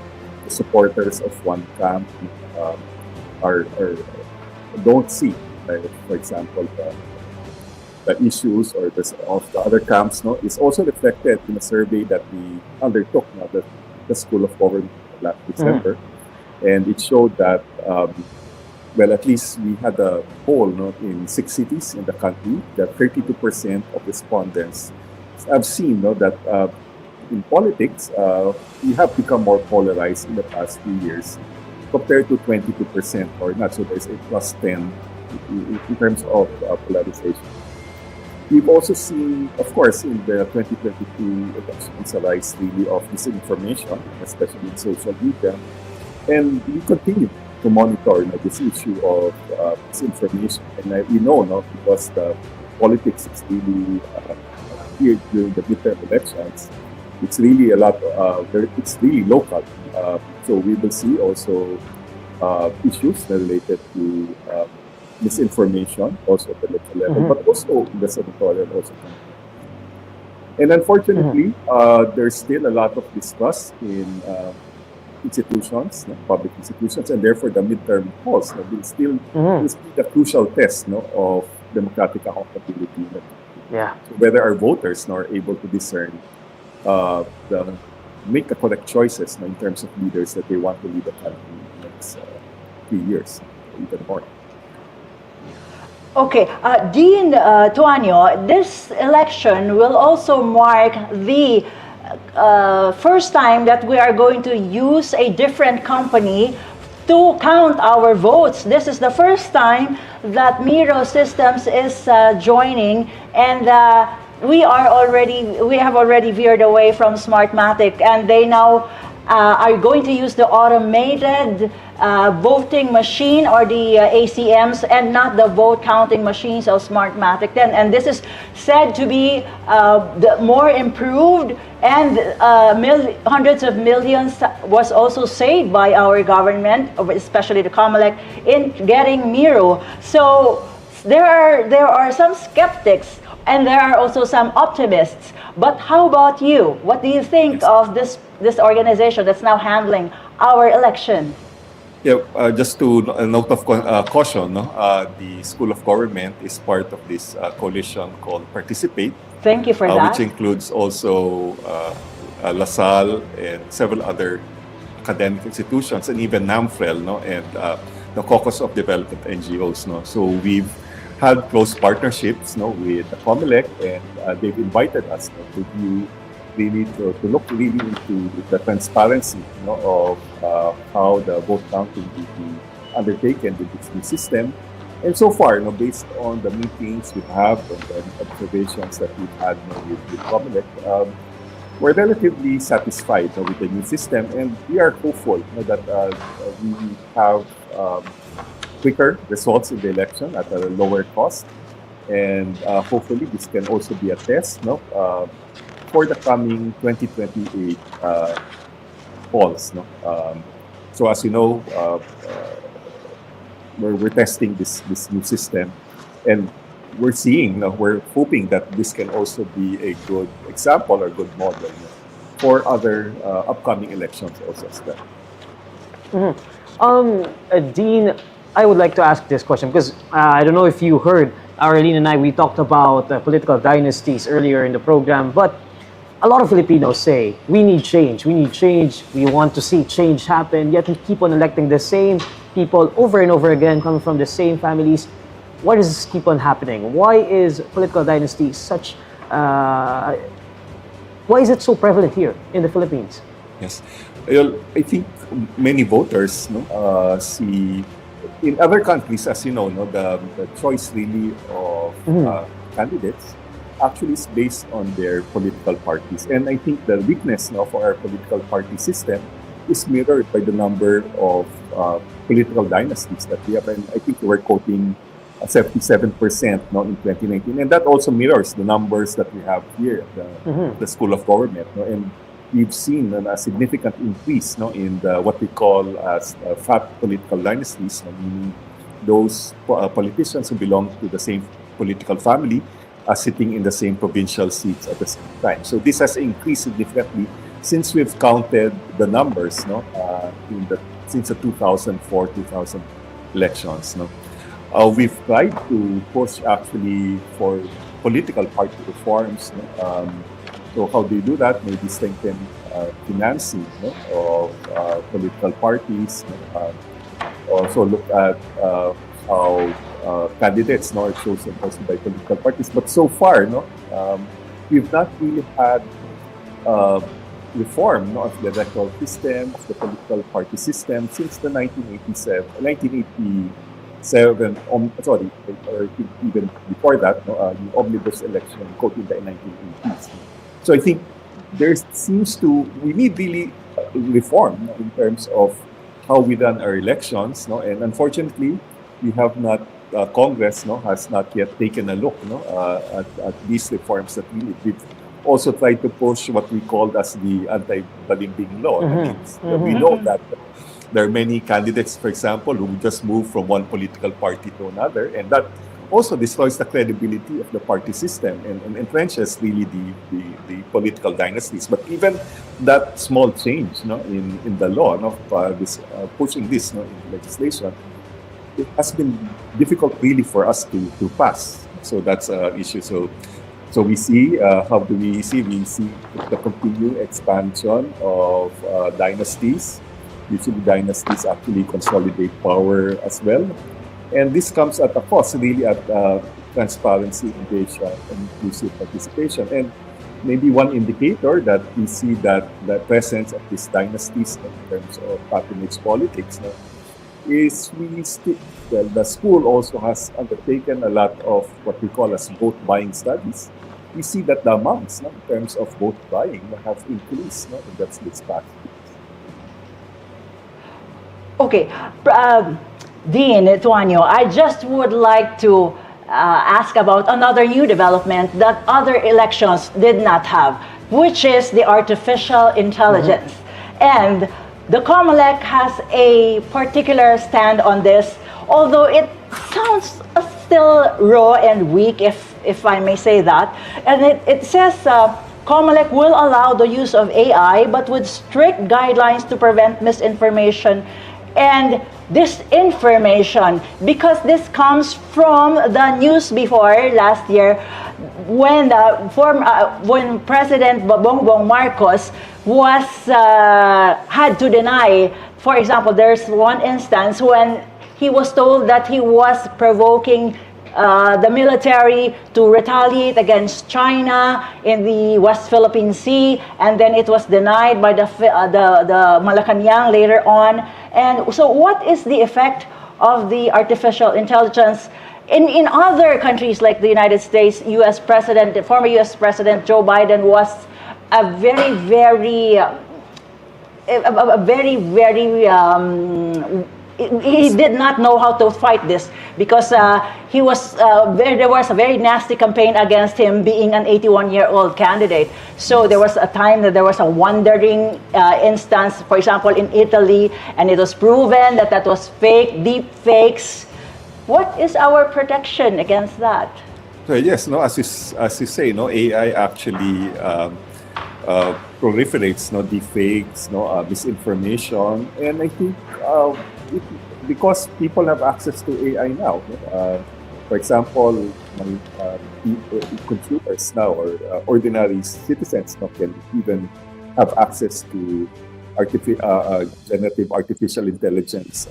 supporters of one camp are don't see, like, for example, the issues or of the other camps, is also reflected in a survey that we undertook, the School of Government last December, and it showed that well, at least we had a poll in 6 cities in the country that 32% of respondents have seen that in politics we have become more polarized in the past few years compared to 22% or not. So there's a plus 10 in terms of polarization. We've also seen, of course, in the 2022 elections, a rise really of disinformation, especially in social media. And we continue to monitor this issue of disinformation. And we know because the politics is really here during the midterm elections, it's really a lot, it's really local. So we will see also issues related to misinformation also at the local level, but also in the senatorial also. And unfortunately, there's still a lot of distrust in institutions, public institutions, and therefore the midterm polls will still be the crucial test of democratic accountability. Yeah. So whether our voters are able to discern, make the correct choices in terms of leaders that they want to lead the country in the next 3 years, even more. Okay, Dean Tuanyo, this election will also mark the first time that we are going to use a different company to count our votes. This is the first time that Miro Systems is joining, and we have already veered away from Smartmatic, and they now are going to use the automated voting machine or the ACMs and not the vote counting machines of Smartmatic 10. And this is said to be the more improved, and hundreds of millions was also saved by our government, especially the COMELEC, in getting Miro. So there are some skeptics and there are also some optimists. But how about you? What do you think of this organization that's now handling our election? Yeah, just to a note of caution, the School of Government is part of this coalition called Participate. Thank you for that. Which includes also LaSalle and several other academic institutions, and even NAMFREL, and the Caucus of Development NGOs. So we've had close partnerships with the COMELEC, and they've invited us to view really to look really into the transparency of how the vote counting will be undertaken with this new system. And so far, based on the meetings we have and the observations that we've had with COMELEC, we're relatively satisfied with the new system, and we are hopeful that we have quicker results in the election at a lower cost, and hopefully this can also be a test for the coming 2028 polls. So as you know, we're testing this new system, and we're hoping that this can also be a good example or good model for other upcoming elections also as well. Dean, I would like to ask this question because I don't know if you heard, Arlene and I, we talked about political dynasties earlier in the program, but a lot of Filipinos say, we need change, we want to see change happen, yet we keep on electing the same people over and over again, coming from the same families. Why does this keep on happening? Why is political dynasty such, why is it so prevalent here in the Philippines? Yes, I think many voters see, in other countries, as you know, the choice really of candidates actually is based on their political parties. And I think the weakness of our political party system is mirrored by the number of political dynasties that we have. And I think we're quoting 77% in 2019. And that also mirrors the numbers that we have here at the School of Government. And we've seen a significant increase in what we call as fat political dynasties, meaning those politicians who belong to the same political family sitting in the same provincial seats at the same time. So this has increased significantly since we've counted the numbers, since the 2004-2000 elections. We've tried to push actually for political party reforms. So how do you do that? Maybe strengthen financing of political parties. Also look at how candidates are chosen also by political parties. But so far, we've not really had reform of the electoral system, of the political party system since the 1987, or even before that, the omnibus election code in the 1980s. So I think we need really reform in terms of how we run our elections, and unfortunately, we have not. Congress has not yet taken a look at these reforms that we need. We've also tried to push what we called as the anti-balimbing law. We know that there are many candidates, for example, who just move from one political party to another, and that also destroys the credibility of the party system and entrenches really the political dynasties. But even that small change in the law, pushing this in legislation, it has been difficult really for us to pass. So that's an issue. So we see, how do we see? We see the continued expansion of dynasties. Usually dynasties actually consolidate power as well. And this comes at a cost, really, at transparency, engagement, and inclusive participation. And maybe one indicator that we see that the presence of these dynasties in terms of patronage politics is the school also has undertaken a lot of what we call as vote buying studies. We see that the amounts in terms of vote buying have increased in that this past years. Okay, Dean Tuanyo, I just would like to ask about another new development that other elections did not have, which is the artificial intelligence. And the COMELEC has a particular stand on this, although it sounds still raw and weak, if I may say that. And it says COMELEC will allow the use of AI, but with strict guidelines to prevent misinformation and disinformation, because this comes from the news before last year when President Bongbong Marcos had to deny. For example, there's one instance when he was told that he was provoking the military to retaliate against China in the West Philippine Sea, and then it was denied by the Malacanang later on. And so what is the effect of the artificial intelligence in other countries like the United States? Former US President Joe Biden was a very he did not know how to fight this, because there was a very nasty campaign against him being an 81-year-old candidate. So there was a time that there was a wandering instance, for example, in Italy, and it was proven that was fake, deep fakes. What is our protection against that? So yes, as you say, AI actually proliferates, deep fakes, misinformation, and I think because people have access to AI now. For example, consumers now, or ordinary citizens now, can even have access to generative artificial intelligence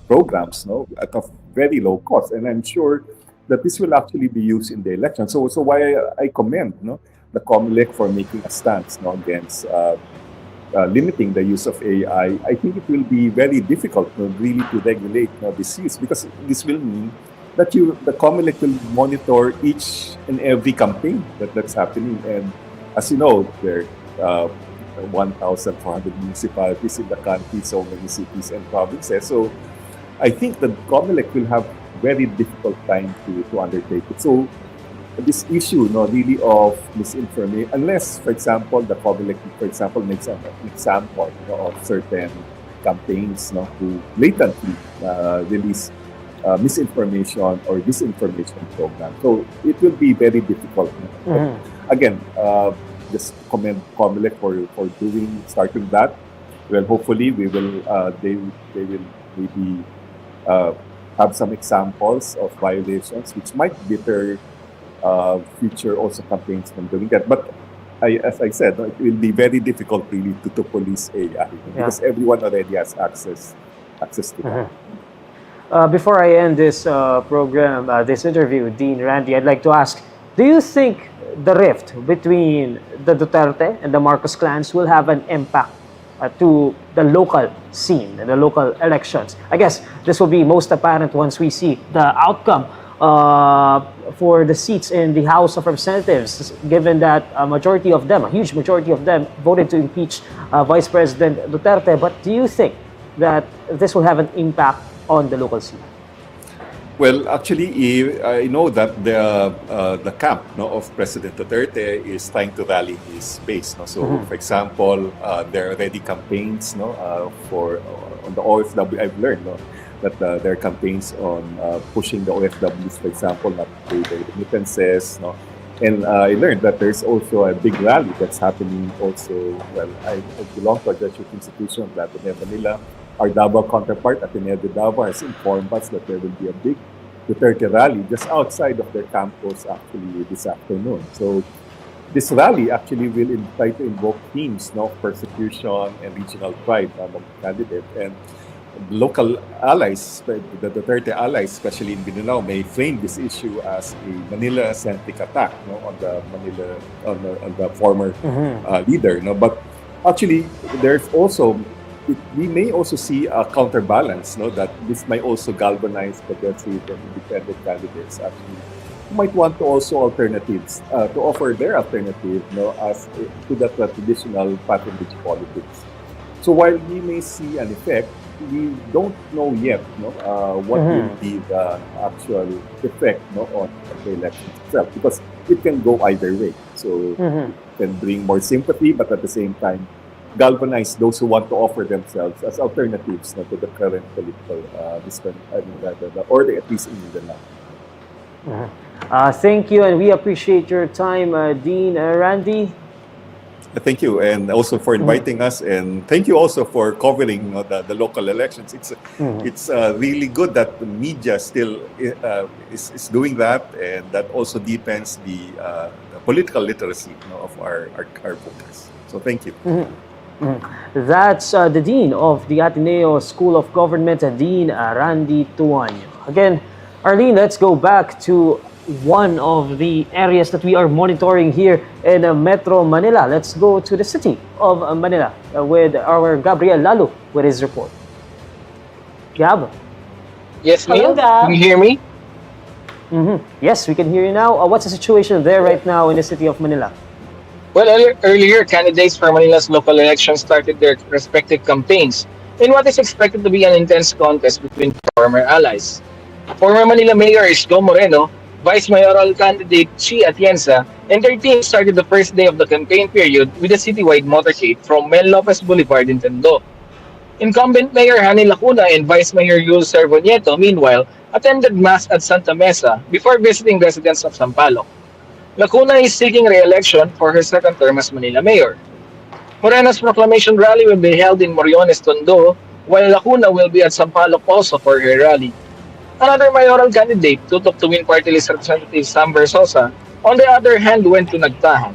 programs at a very low cost. And I'm sure that this will actually be used in the election. So why I commend the COMELEC for making a stance against limiting the use of AI. I think it will be very difficult really to regulate this use, because this will mean that the COMELEC will monitor each and every campaign that's happening. And as you know, there are 1,400 municipalities in the country, so many cities and provinces. So I think that COMELEC will have very difficult time to undertake it. So this issue really of misinformation, unless, for example, the COMELEC, makes an example of certain campaigns who blatantly release misinformation or disinformation program. So it will be very difficult. Again, just commend COMELEC for starting that. Well, hopefully they will maybe have some examples of violations which might deter future also campaigns from doing that. But as I said, it will be very difficult really to police AI because everyone already has access to that. Before I end this program, this interview, Dean, Randy, I'd like to ask, do you think the rift between the Duterte and the Marcos clans will have an impact to the local scene and the local elections? I guess this will be most apparent once we see the outcome for the seats in the House of Representatives, given that a huge majority of them, voted to impeach Vice President Duterte. But do you think that this will have an impact on the local scene? Well, actually, I know that the camp of President Duterte is trying to rally his base. So, for example, there are already campaigns for on the OFW. I've learned that there are campaigns on pushing the OFWs, for example, not to pay their remittances. And I learned that there's also a big rally that's happening also. Well, I belong to a Jesuit institution, Ateneo Manila. Our Davao counterpart, Ateneo de Davao, has informed us that there will be a big Duterte rally just outside of their campus actually this afternoon. So this rally actually will try to invoke themes of persecution and regional pride among candidates. And local allies, the Duterte allies, especially in Mindanao, may frame this issue as a Manila-centric attack on the former leader. But actually, there's also we may also see a counterbalance, that this might also galvanize progressive and independent candidates actually who might want to also alternatives to offer their alternative, as to that traditional patronage politics. So while we may see an effect, we don't know yet what will be the actual effect on the election itself, because it can go either way. So it can bring more sympathy, but at the same time galvanize those who want to offer themselves as alternatives to the current political order, at least in Mindanao. Thank you, and we appreciate your time, Dean. Randy? Thank you, and also for inviting us, and thank you also for covering the local elections. It's really good that the media still is doing that, and that also deepens the political literacy of our voters. So thank you. That's the Dean of the Ateneo School of Government, Dean Randy Tuanyo. Again, Arlene, let's go back to one of the areas that we are monitoring here in Metro Manila. Let's go to the city of Manila with our Gabriel Lalo with his report. Gab? Yes, Hello, Neil. Gab. Can you hear me? Yes, we can hear you now. What's the situation there right now in the city of Manila? Well, earlier, candidates for Manila's local elections started their respective campaigns in what is expected to be an intense contest between former allies. Former Manila Mayor Isko Moreno, Vice Mayoral candidate Chi Atienza, and their team started the first day of the campaign period with a citywide motorcade from Mel Lopez Boulevard in Tondo. Incumbent Mayor Hani Lacuna and Vice Mayor Yul Servonieto, meanwhile, attended Mass at Santa Mesa before visiting residents of Sampaloc. Lacuna is seeking re-election for her second term as Manila Mayor. Moreno's proclamation rally will be held in Moriones, Tondo, while Lacuna will be at Sampaloc also for her rally. Another mayoral candidate, tutok to win party list Representative Sam Versosa, on the other hand, went to Nagtahan.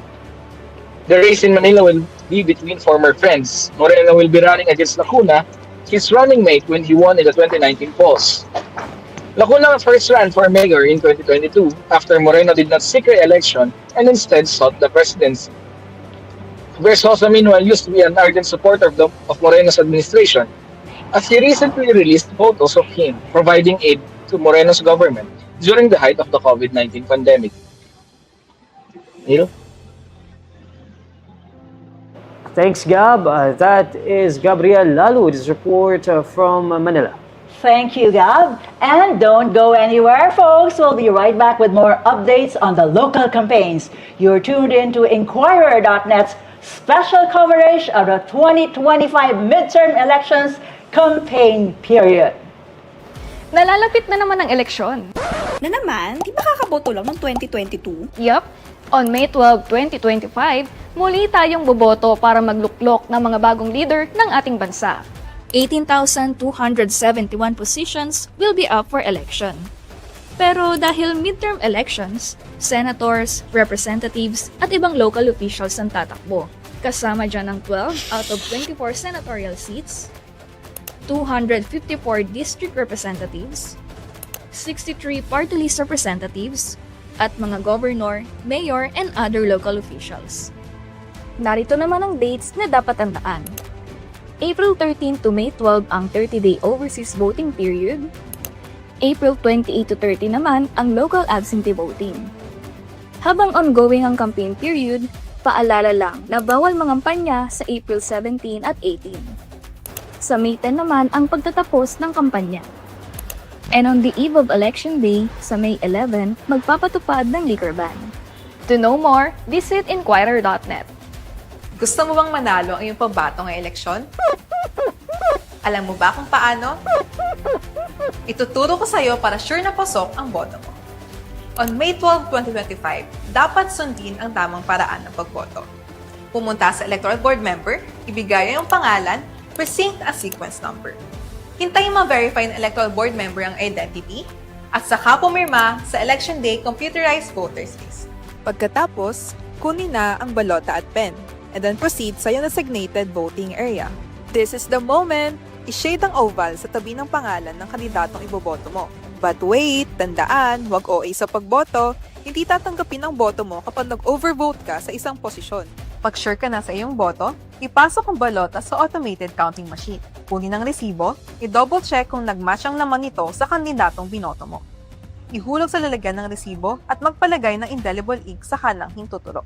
The race in Manila will be between former friends. Moreno will be running against Lacuna, his running mate when he won in the 2019 polls. Lacuna first ran for mayor in 2022 after Moreno did not seek re-election and instead sought the presidency. Versosa, meanwhile, used to be an ardent supporter of Moreno's administration, as he recently released photos of him providing aid to Moreno's government during the height of the COVID-19 pandemic. Neil? Thanks, Gab. That is Gabriel Lalo with his report from Manila. Thank you, Gab. And don't go anywhere, folks. We'll be right back with more updates on the local campaigns. You're tuned in to INQUIRER.net's special coverage of the 2025 midterm elections campaign period. Nalalapit na naman ang eleksyon. Na naman, di ba kakaboto lang ng 2022? Yup, on May 12, 2025, muli tayong boboto para magluklok ng mga bagong leader ng ating bansa. 18,271 positions will be up for election. Pero dahil midterm elections, senators, representatives at ibang local officials ang tatakbo. Kasama dyan ang 12 out of 24 senatorial seats, 254 district representatives, 63 party list representatives, at mga governor, mayor, and other local officials. Narito naman ang dates na dapat tandaan. April 13 to May 12 ang 30-day overseas voting period. April 28 to 30 naman ang local absentee voting. Habang ongoing ang campaign period, paalala lang na bawal mangampanya sa April 17 at 18. Sa May 10 naman ang pagtatapos ng kampanya. And on the eve of Election Day, sa May 11, magpapatupad ng liquor ban. To know more, visit INQUIRER.net. Gusto mo bang manalo ang iyong pambato ngayong eleksyon? Alam mo ba kung paano? Ituturo ko sa iyo para sure na pasok ang boto mo. On May 12, 2025, dapat sundin ang tamang paraan ng pagboto. Pumunta sa Electoral Board member, ibigay ang pangalan, precinct at sequence number. Hintayin ma-verify ng Electoral Board member ang identity at saka pumirma sa Election Day Computerized Voters List. Pagkatapos, kunin na ang balota at pen, and then proceed sa iyong designated voting area. This is the moment, i-shade ang oval sa tabi ng pangalan ng kandidatong iboboto mo. But wait, tandaan, huwag OA sa pagboto, hindi tatanggapin ang boto mo kapag nag-overvote ka sa isang posisyon. Pag sure ka na sa iyong boto, ipasok ang balota sa automated counting machine. Kunin ang resibo, i-double check kung nag-match ang laman nito sa kandidatong binoto mo. Ihulog sa lalagyan ng resibo at magpalagay ng indelible ink sa kalanghing tuturo.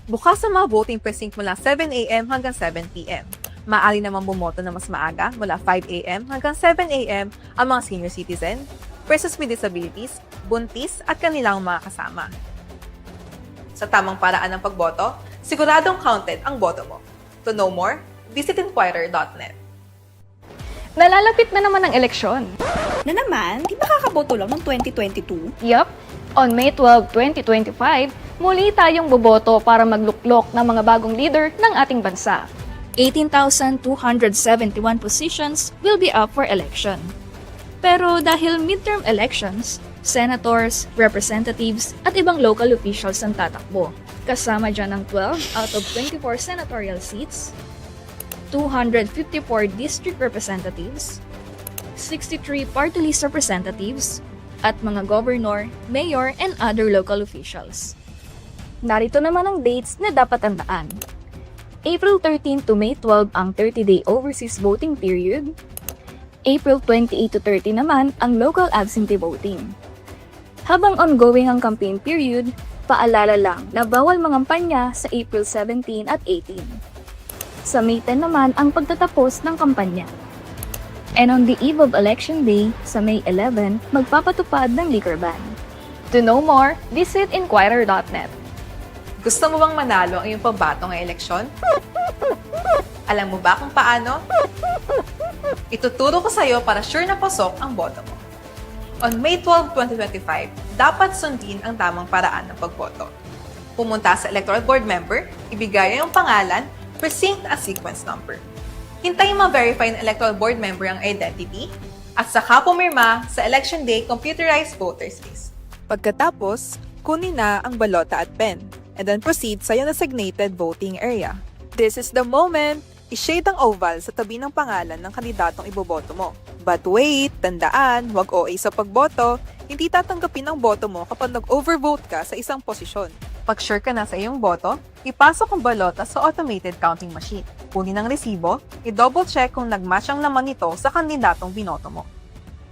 Bukas ang mga voting precinct mula 7 a.m. hanggang 7 p.m. Maaari naman bumoto na mas maaga mula 5 a.m. hanggang 7 a.m. ang mga senior citizen, persons with disabilities, buntis at kanilang mga kasama. Sa tamang paraan ng pagboto, siguradong counted ang boto mo. To know more, visit INQUIRER.net. Nalalapit na naman ang eleksyon. Na naman, di ba kakaboto lang ng 2022? Yup, on May 12, 2025, muli tayong boboto para magluklok ng mga bagong leader ng ating bansa. 18,271 positions will be up for election. Pero dahil midterm elections, senators, representatives, at ibang local officials ang tatakbo. Kasama dyan ang 12 out of 24 senatorial seats, 254 district representatives, 63 party list representatives, at mga governor, mayor, and other local officials. Narito naman ang dates na dapat tandaan. April 13 to May 12 ang 30-day overseas voting period. April 28 to 30 naman ang local absentee voting. Habang ongoing ang campaign period, paalala lang na bawal mangampanya sa April 17 at 18. Sa May 10 naman ang pagtatapos ng kampanya. And on the eve of Election Day, sa May 11, magpapatupad ng liquor ban. To know more, visit INQUIRER.net. Gusto mo bang manalo ang iyong pambato ngayong eleksyon? Alam mo ba kung paano? Ituturo ko sa iyo para sure na pasok ang boto mo. On May 12, 2025, dapat sundin ang tamang paraan ng pagboto. Pumunta sa Electoral Board member, ibigay ang pangalan, precinct at sequence number. Hintayin ma-verify ng Electoral Board member ang identity at saka pumirma sa Election Day Computerized Voters List. Pagkatapos, kunin na ang balota at pen, and then proceed sa iyong designated voting area. This is the moment, i-shade ang oval sa tabi ng pangalan ng kandidatong iboboto mo. But wait, tandaan, huwag OA sa pagboto, hindi tatanggapin ang boto mo kapag nag-overvote ka sa isang posisyon. Pag sure ka na sa iyong boto, ipasok ang balota sa automated counting machine. Kunin ang resibo, i-double check kung nag-match ang laman nito sa kandidatong binoto mo.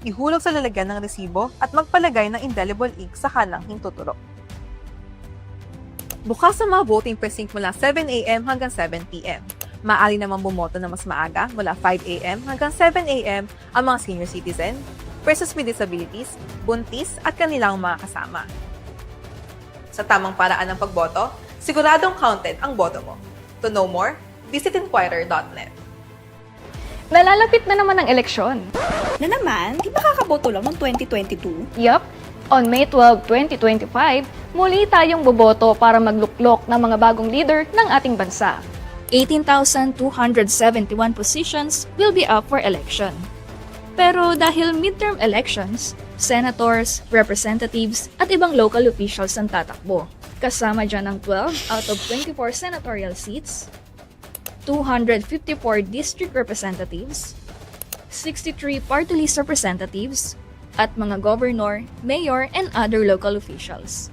Ihulog sa lalagyan ng resibo at magpalagay ng indelible ink sa kalanghing tuturo. Bukas ang mga voting precinct mula 7 a.m. hanggang 7 p.m. Maaari naman bumoto na mas maaga mula 5 a.m. hanggang 7 a.m. ang mga senior citizen, persons with disabilities, buntis at kanilang mga kasama. Sa tamang paraan ng pagboto, siguradong counted ang boto mo. To know more, visit INQUIRER.net. Nalalapit na naman ang eleksyon. Na naman, di ba kakaboto lang ng 2022? Yup, on May 12, 2025, muli tayong boboto para magluklok ng mga bagong leader ng ating bansa. 18,271 positions will be up for election. Pero dahil midterm elections, senators, representatives at ibang local officials ang tatakbo. Kasama dyan ang 12 out of 24 senatorial seats, 254 district representatives, 63 party list representatives, at mga governor, mayor, and other local officials.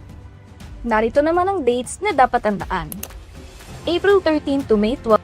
Narito naman ang dates na dapat tandaan. April 13 to May 12.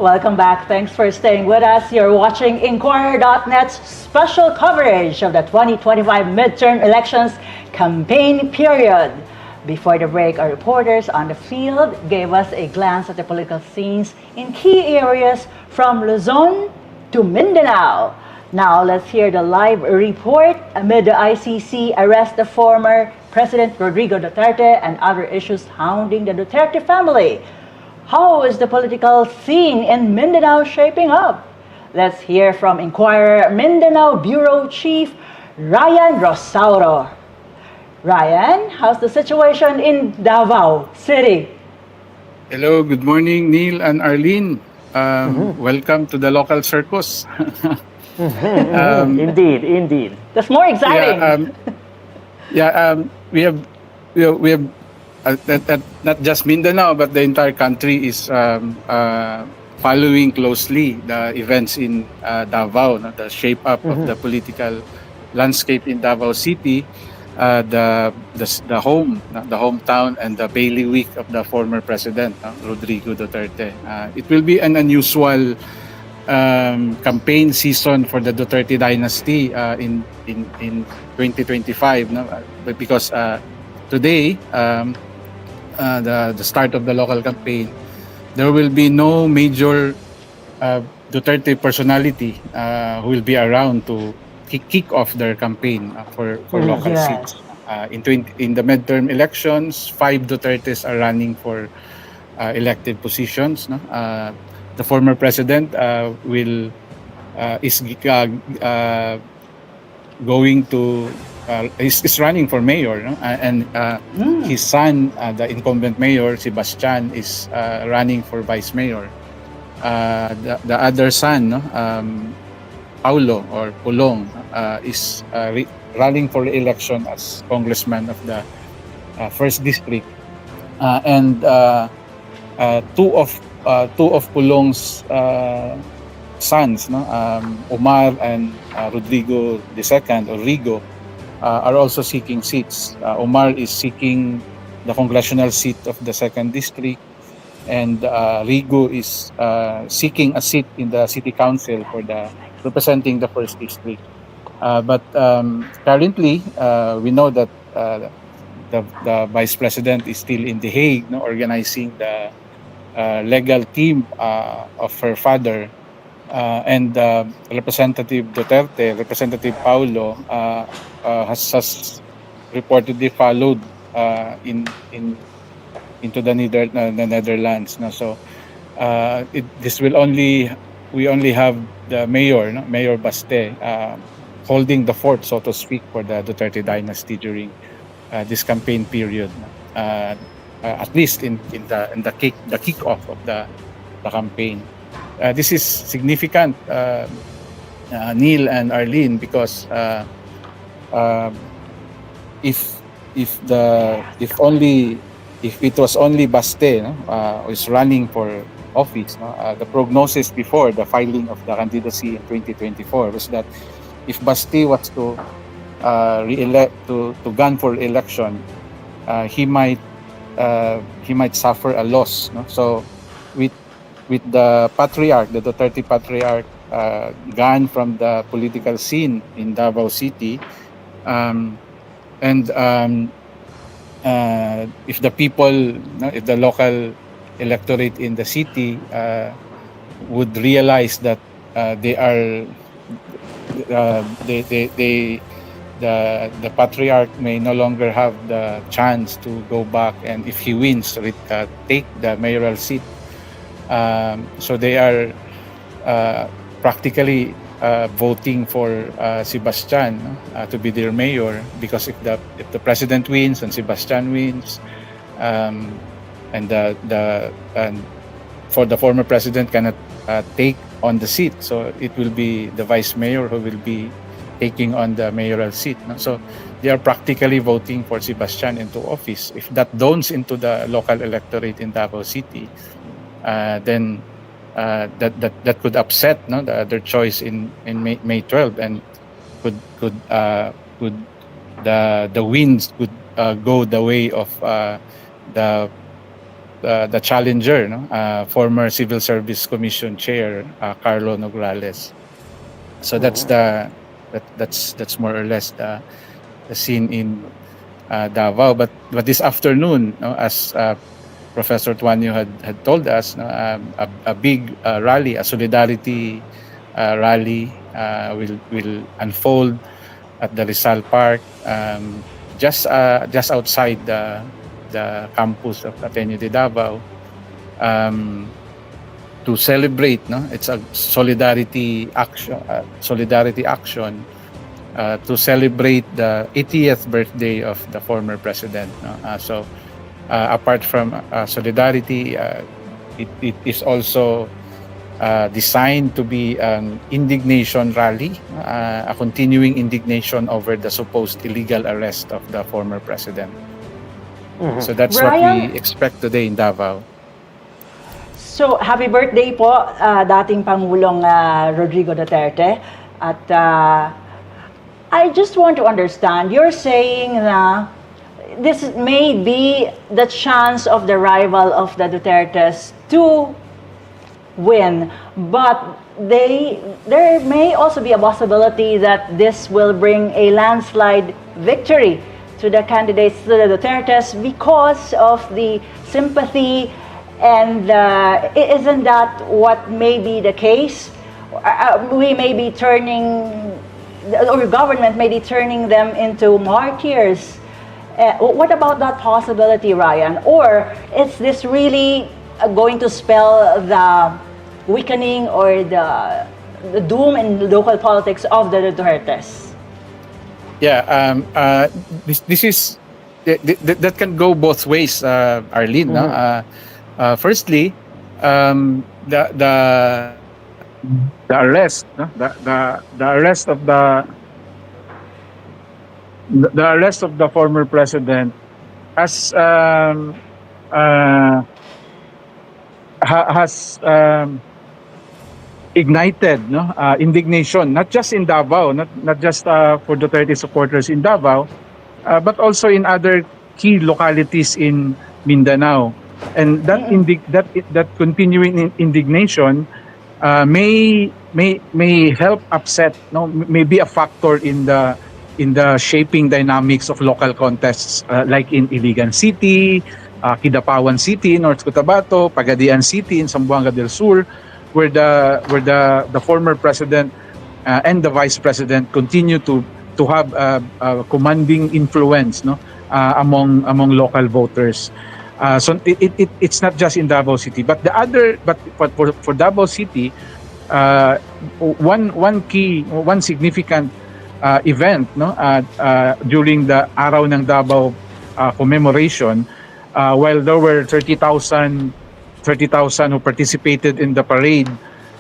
Welcome back. Thanks for staying with us. You're watching INQUIRER.net's special coverage of the 2025 midterm elections campaign period. Before the break, our reporters on the field gave us a glance at the political scenes in key areas from Luzon to Mindanao. Now, let's hear the live report amid the ICC arrest of former President Rodrigo Duterte and other issues hounding the Duterte family. How is the political scene in Mindanao shaping up? Let's hear from Inquirer Mindanao Bureau Chief Ryan Rosauro. Ryan, how's the situation in Davao City? Hello, good morning, Neil and Arlene. Welcome to the local circus. Indeed. That's more exciting. We have not just Mindanao, but the entire country is following closely the events in Davao, the shape up of the political landscape in Davao City, the hometown and the bailiwick of the former president, Rodrigo Duterte. It will be an unusual campaign season for the Duterte dynasty in 2025, because today, the start of the local campaign, there will be no major Duterte personality who will be around to kick off their campaign for local seats. In the midterm elections, 5 Dutertes are running for elected positions. The former president is running for mayor, and his son, the incumbent mayor Sebastian, is running for vice mayor. The other son, Paulo or Pulong, is running for election as congressman of the first district, and two of Pulong's sons, Omar and Rodrigo II or Rigo, are also seeking seats. Omar is seeking the congressional seat of the 2nd District, and Rigo is seeking a seat in the City Council for representing the 1st District. But currently, we know that the Vice President is still in The Hague, organizing the legal team of her father, and Representative Duterte, Representative Paulo, has reportedly followed into the Netherlands. So we only have the mayor, Mayor Baste, holding the fort, so to speak, for the Duterte dynasty during this campaign period. At least in the kick-off of the campaign. This is significant, Neil and Arlene, because if it was only Baste who is running for office, the prognosis before the filing of the candidacy in 2024 was that if Baste was to gun for election, he might suffer a loss. So with the patriarch, the Duterte patriarch, gone from the political scene in Davao City, and if the people, if the local electorate in the city would realize that they are the patriarch may no longer have the chance to go back and if he wins take the mayoral seat. So they are practically voting for Sebastian to be their mayor, because if the president wins and Sebastian wins, and for the former president cannot take on the seat, so it will be the vice mayor who will be taking on the mayoral seat. No? So they are practically voting for Sebastian into office. If that dawns into the local electorate in Davao City, then that could upset their choice in May 12, and could the winds could go the way of the challenger, former Civil Service Commission Chair Carlo Nograles. So that's that's more or less the scene in Davao. But this afternoon, as Professor Tuanyo had told us, a big rally, a solidarity rally will unfold at the Rizal Park, just outside the campus of Ateneo de Davao, to celebrate. It's a solidarity action to celebrate the 80th birthday of the former president. So apart from solidarity, it is also designed to be an indignation rally, a continuing indignation over the supposed illegal arrest of the former president. So that's Brian, what we expect today in Davao. So, happy birthday po, dating Pangulong Rodrigo Duterte. At I just want to understand, you're saying na this may be the chance of the rival of the Dutertes to win, but there may also be a possibility that this will bring a landslide victory to the candidates, to the Dutertes, because of the sympathy. And isn't that what may be the case? We may be turning, or government may be turning them into martyrs. What about that possibility, Ryan? Or is this really going to spell the weakening or the doom in local politics of the Dutertes? Yeah, this is that can go both ways, Arlene. Firstly, the arrest, the arrest of the former president has ignited indignation, not just in Davao, not just for Duterte supporters in Davao, but also in other key localities in Mindanao. And that continuing indignation may help upset, may be a factor in the shaping dynamics of local contests, like in Iligan City, Kidapawan City, North Cotabato, Pagadian City in Zamboanga del Sur, where the former president and the vice president continue to have a commanding influence, among local voters. So it's not just in Davao City, but for Davao City, one significant event, during the Araw ng Davao commemoration, while there were 30,000 who participated in the parade,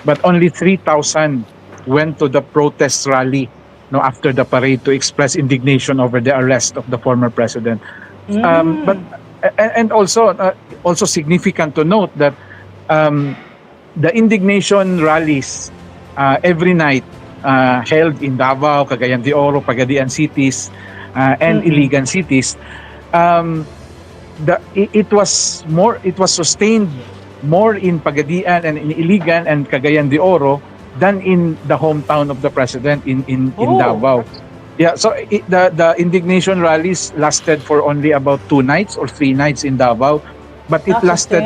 but only 3,000 went to the protest rally after the parade to express indignation over the arrest of the former president. But also significant to note that the indignation rallies every night held in Davao, Cagayan de Oro, Pagadian cities, and Iligan cities, it was sustained more in Pagadian and in Iligan and Cagayan de Oro than in the hometown of the president in Davao. Yeah, so the indignation rallies lasted for only about 2 nights or 3 nights in Davao, but it lasted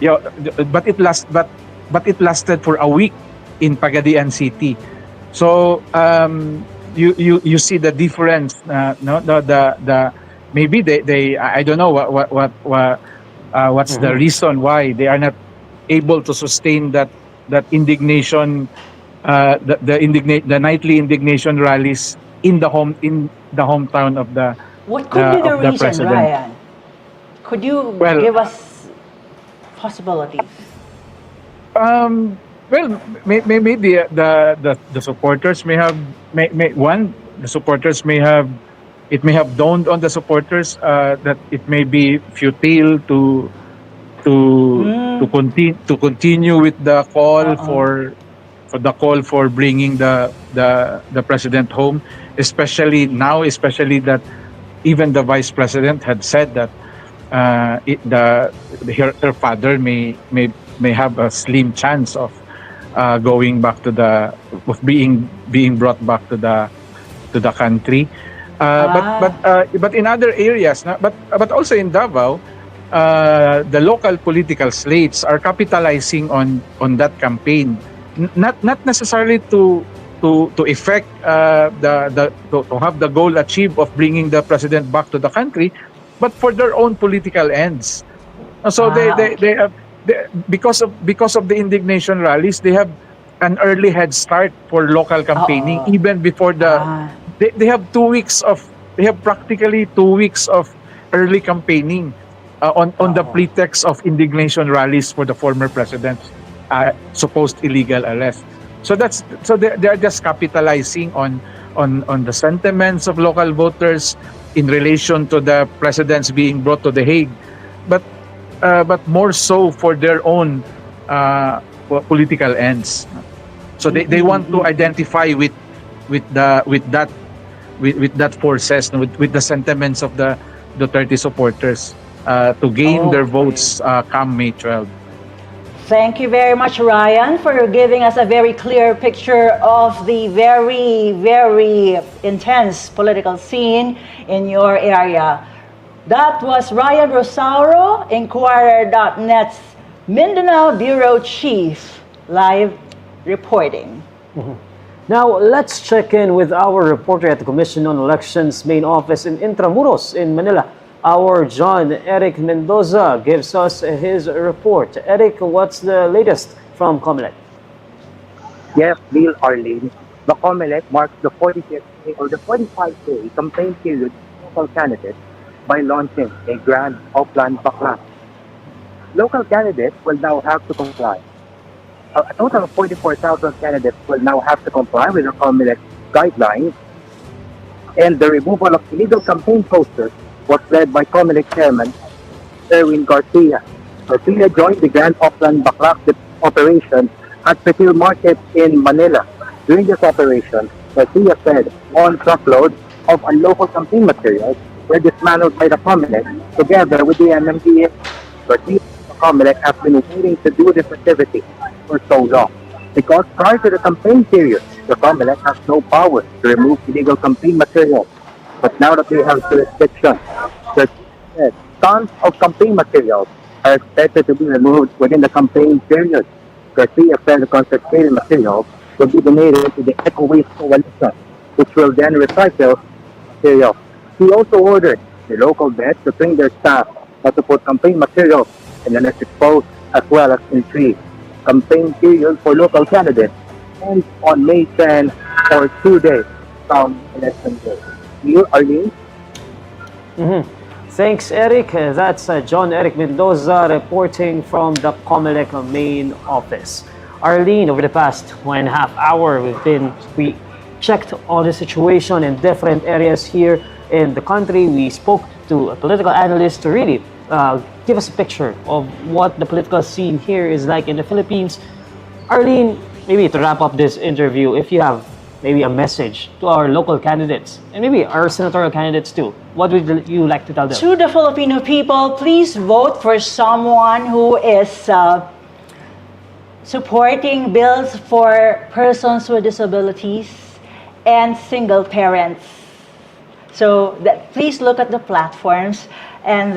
Yeah, but it lasted for a week in Pagadian City. So you see the difference. No, the maybe they I don't know what's the Mhm. reason why they are not able to sustain that indignation, the nightly indignation rallies in the hometown What could be the of the reason, president. Ryan? Could you Well, give us possibilities? Maybe the supporters the supporters may have it may have dawned on the supporters that it may be futile to continue with the call Uh-uh. for bringing the president home, especially that even the vice president had said that her father may have a slim chance of going back to the of being brought back to the country. But in other areas, but also in Davao, the local political slates are capitalizing on that campaign, not necessarily to effect to have the goal achieved of bringing the president back to the country, but for their own political ends. So they Okay. have because of the indignation rallies, they have an early head start for local campaigning Oo. even before Ah. they have 2 weeks of they have practically 2 weeks of early campaigning on the Oo. pretext of indignation rallies for the former president's supposed illegal arrest. So they are just capitalizing on the sentiments of local voters in relation to the presidents being brought to the Hague, but more so for their own political ends. So they want to identify with that forces, with the sentiments of the Duterte supporters to gain their Okay. votes come May 12. Thank you very much, Ryan, for giving us a very clear picture of the very, very intense political scene in your area. That was Ryan Rosauro, INQUIRER.net's Mindanao Bureau Chief, live reporting. Now, let's check in with our reporter at the Commission on Elections main office in Intramuros in Manila. Our John Eric Mendoza gives us his report. Eric, what's the latest from COMELEC? Yes, Neil Arlene. The COMELEC marks the 45th day or the 45-day campaign period for local candidates by launching a grand offline backlash. Local candidates will now have to comply. A total of 44,000 candidates will now have to comply with the COMELEC guidelines, and the removal of illegal campaign posters was led by COMELEC Chairman Erwin Garcia. Garcia joined the Grand Offline Backlash operation at Petil Market in Manila. During this operation, Garcia said one truckload of unlawful campaign materials were dismantled by the COMELEC together with the MMDA. Garcia said the COMELEC has been waiting to do this activity for so long because prior to the campaign period, the COMELEC has no power to remove illegal campaign materials. But now that they have jurisdiction, Garcia said tons of campaign materials are expected to be removed within the campaign period. Garcia said the confiscated materials will be donated to the Eco Waste Coalition, which will then recycle materials. He also ordered the local vets to train their staff not to put campaign materials in electric posts as well as in trees. Campaign period for local candidates ends on May 10 or 2 days from election day. You, Arlene? Thanks, Eric. That's John Eric Mendoza reporting from the COMELEC main office. Arlene, over the past 1.5 hours, we checked on the situation in different areas here in the country. We spoke to a political analyst to really give us a picture of what the political scene here is like in the Philippines. Arlene, maybe to wrap up this interview, if you have maybe a message to our local candidates and maybe our senatorial candidates too, what would you like to tell them? To the Filipino people, please vote for someone who is supporting bills for persons with disabilities and single parents. So please look at the platforms and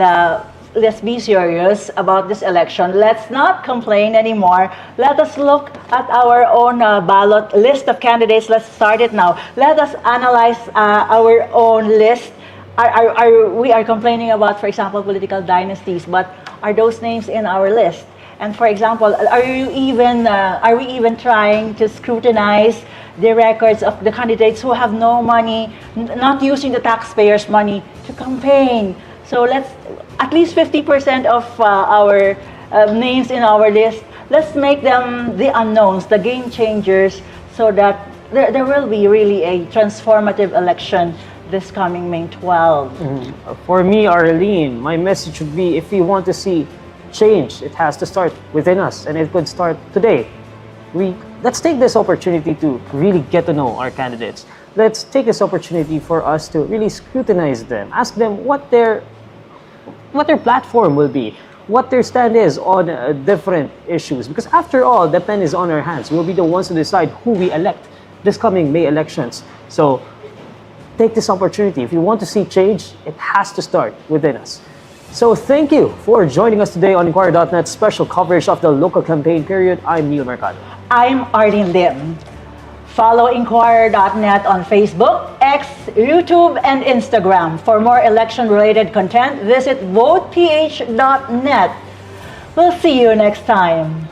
let's be serious about this election. Let's not complain anymore. Let us look at our own ballot list of candidates. Let's start it now. Let us analyze our own list. We are complaining about, for example, political dynasties, but are those names in our list? And for example, are we even trying to scrutinize the records of the candidates who have no money, not using the taxpayers' money to campaign? So let's, at least 50% of our names in our list, let's make them the unknowns, the game changers, so that there will be really a transformative election this coming May 12. For me, Arlene, my message would be, if we want to see change, it has to start within us, and it could start today. Let's take this opportunity to really get to know our candidates. Let's take this opportunity for us to really scrutinize them, ask them what their platform will be, what their stand is on different issues. Because after all, the pen is on our hands. We'll be the ones to decide who we elect this coming May elections. So take this opportunity. If you want to see change, it has to start within us. So thank you for joining us today on INQUIRER.net special coverage of the local campaign period. I'm Neil Mercado. I'm Arlene Lim. Follow INQUIRER.net on Facebook, X, YouTube, and Instagram. For more election-related content, visit voteph.net. We'll see you next time.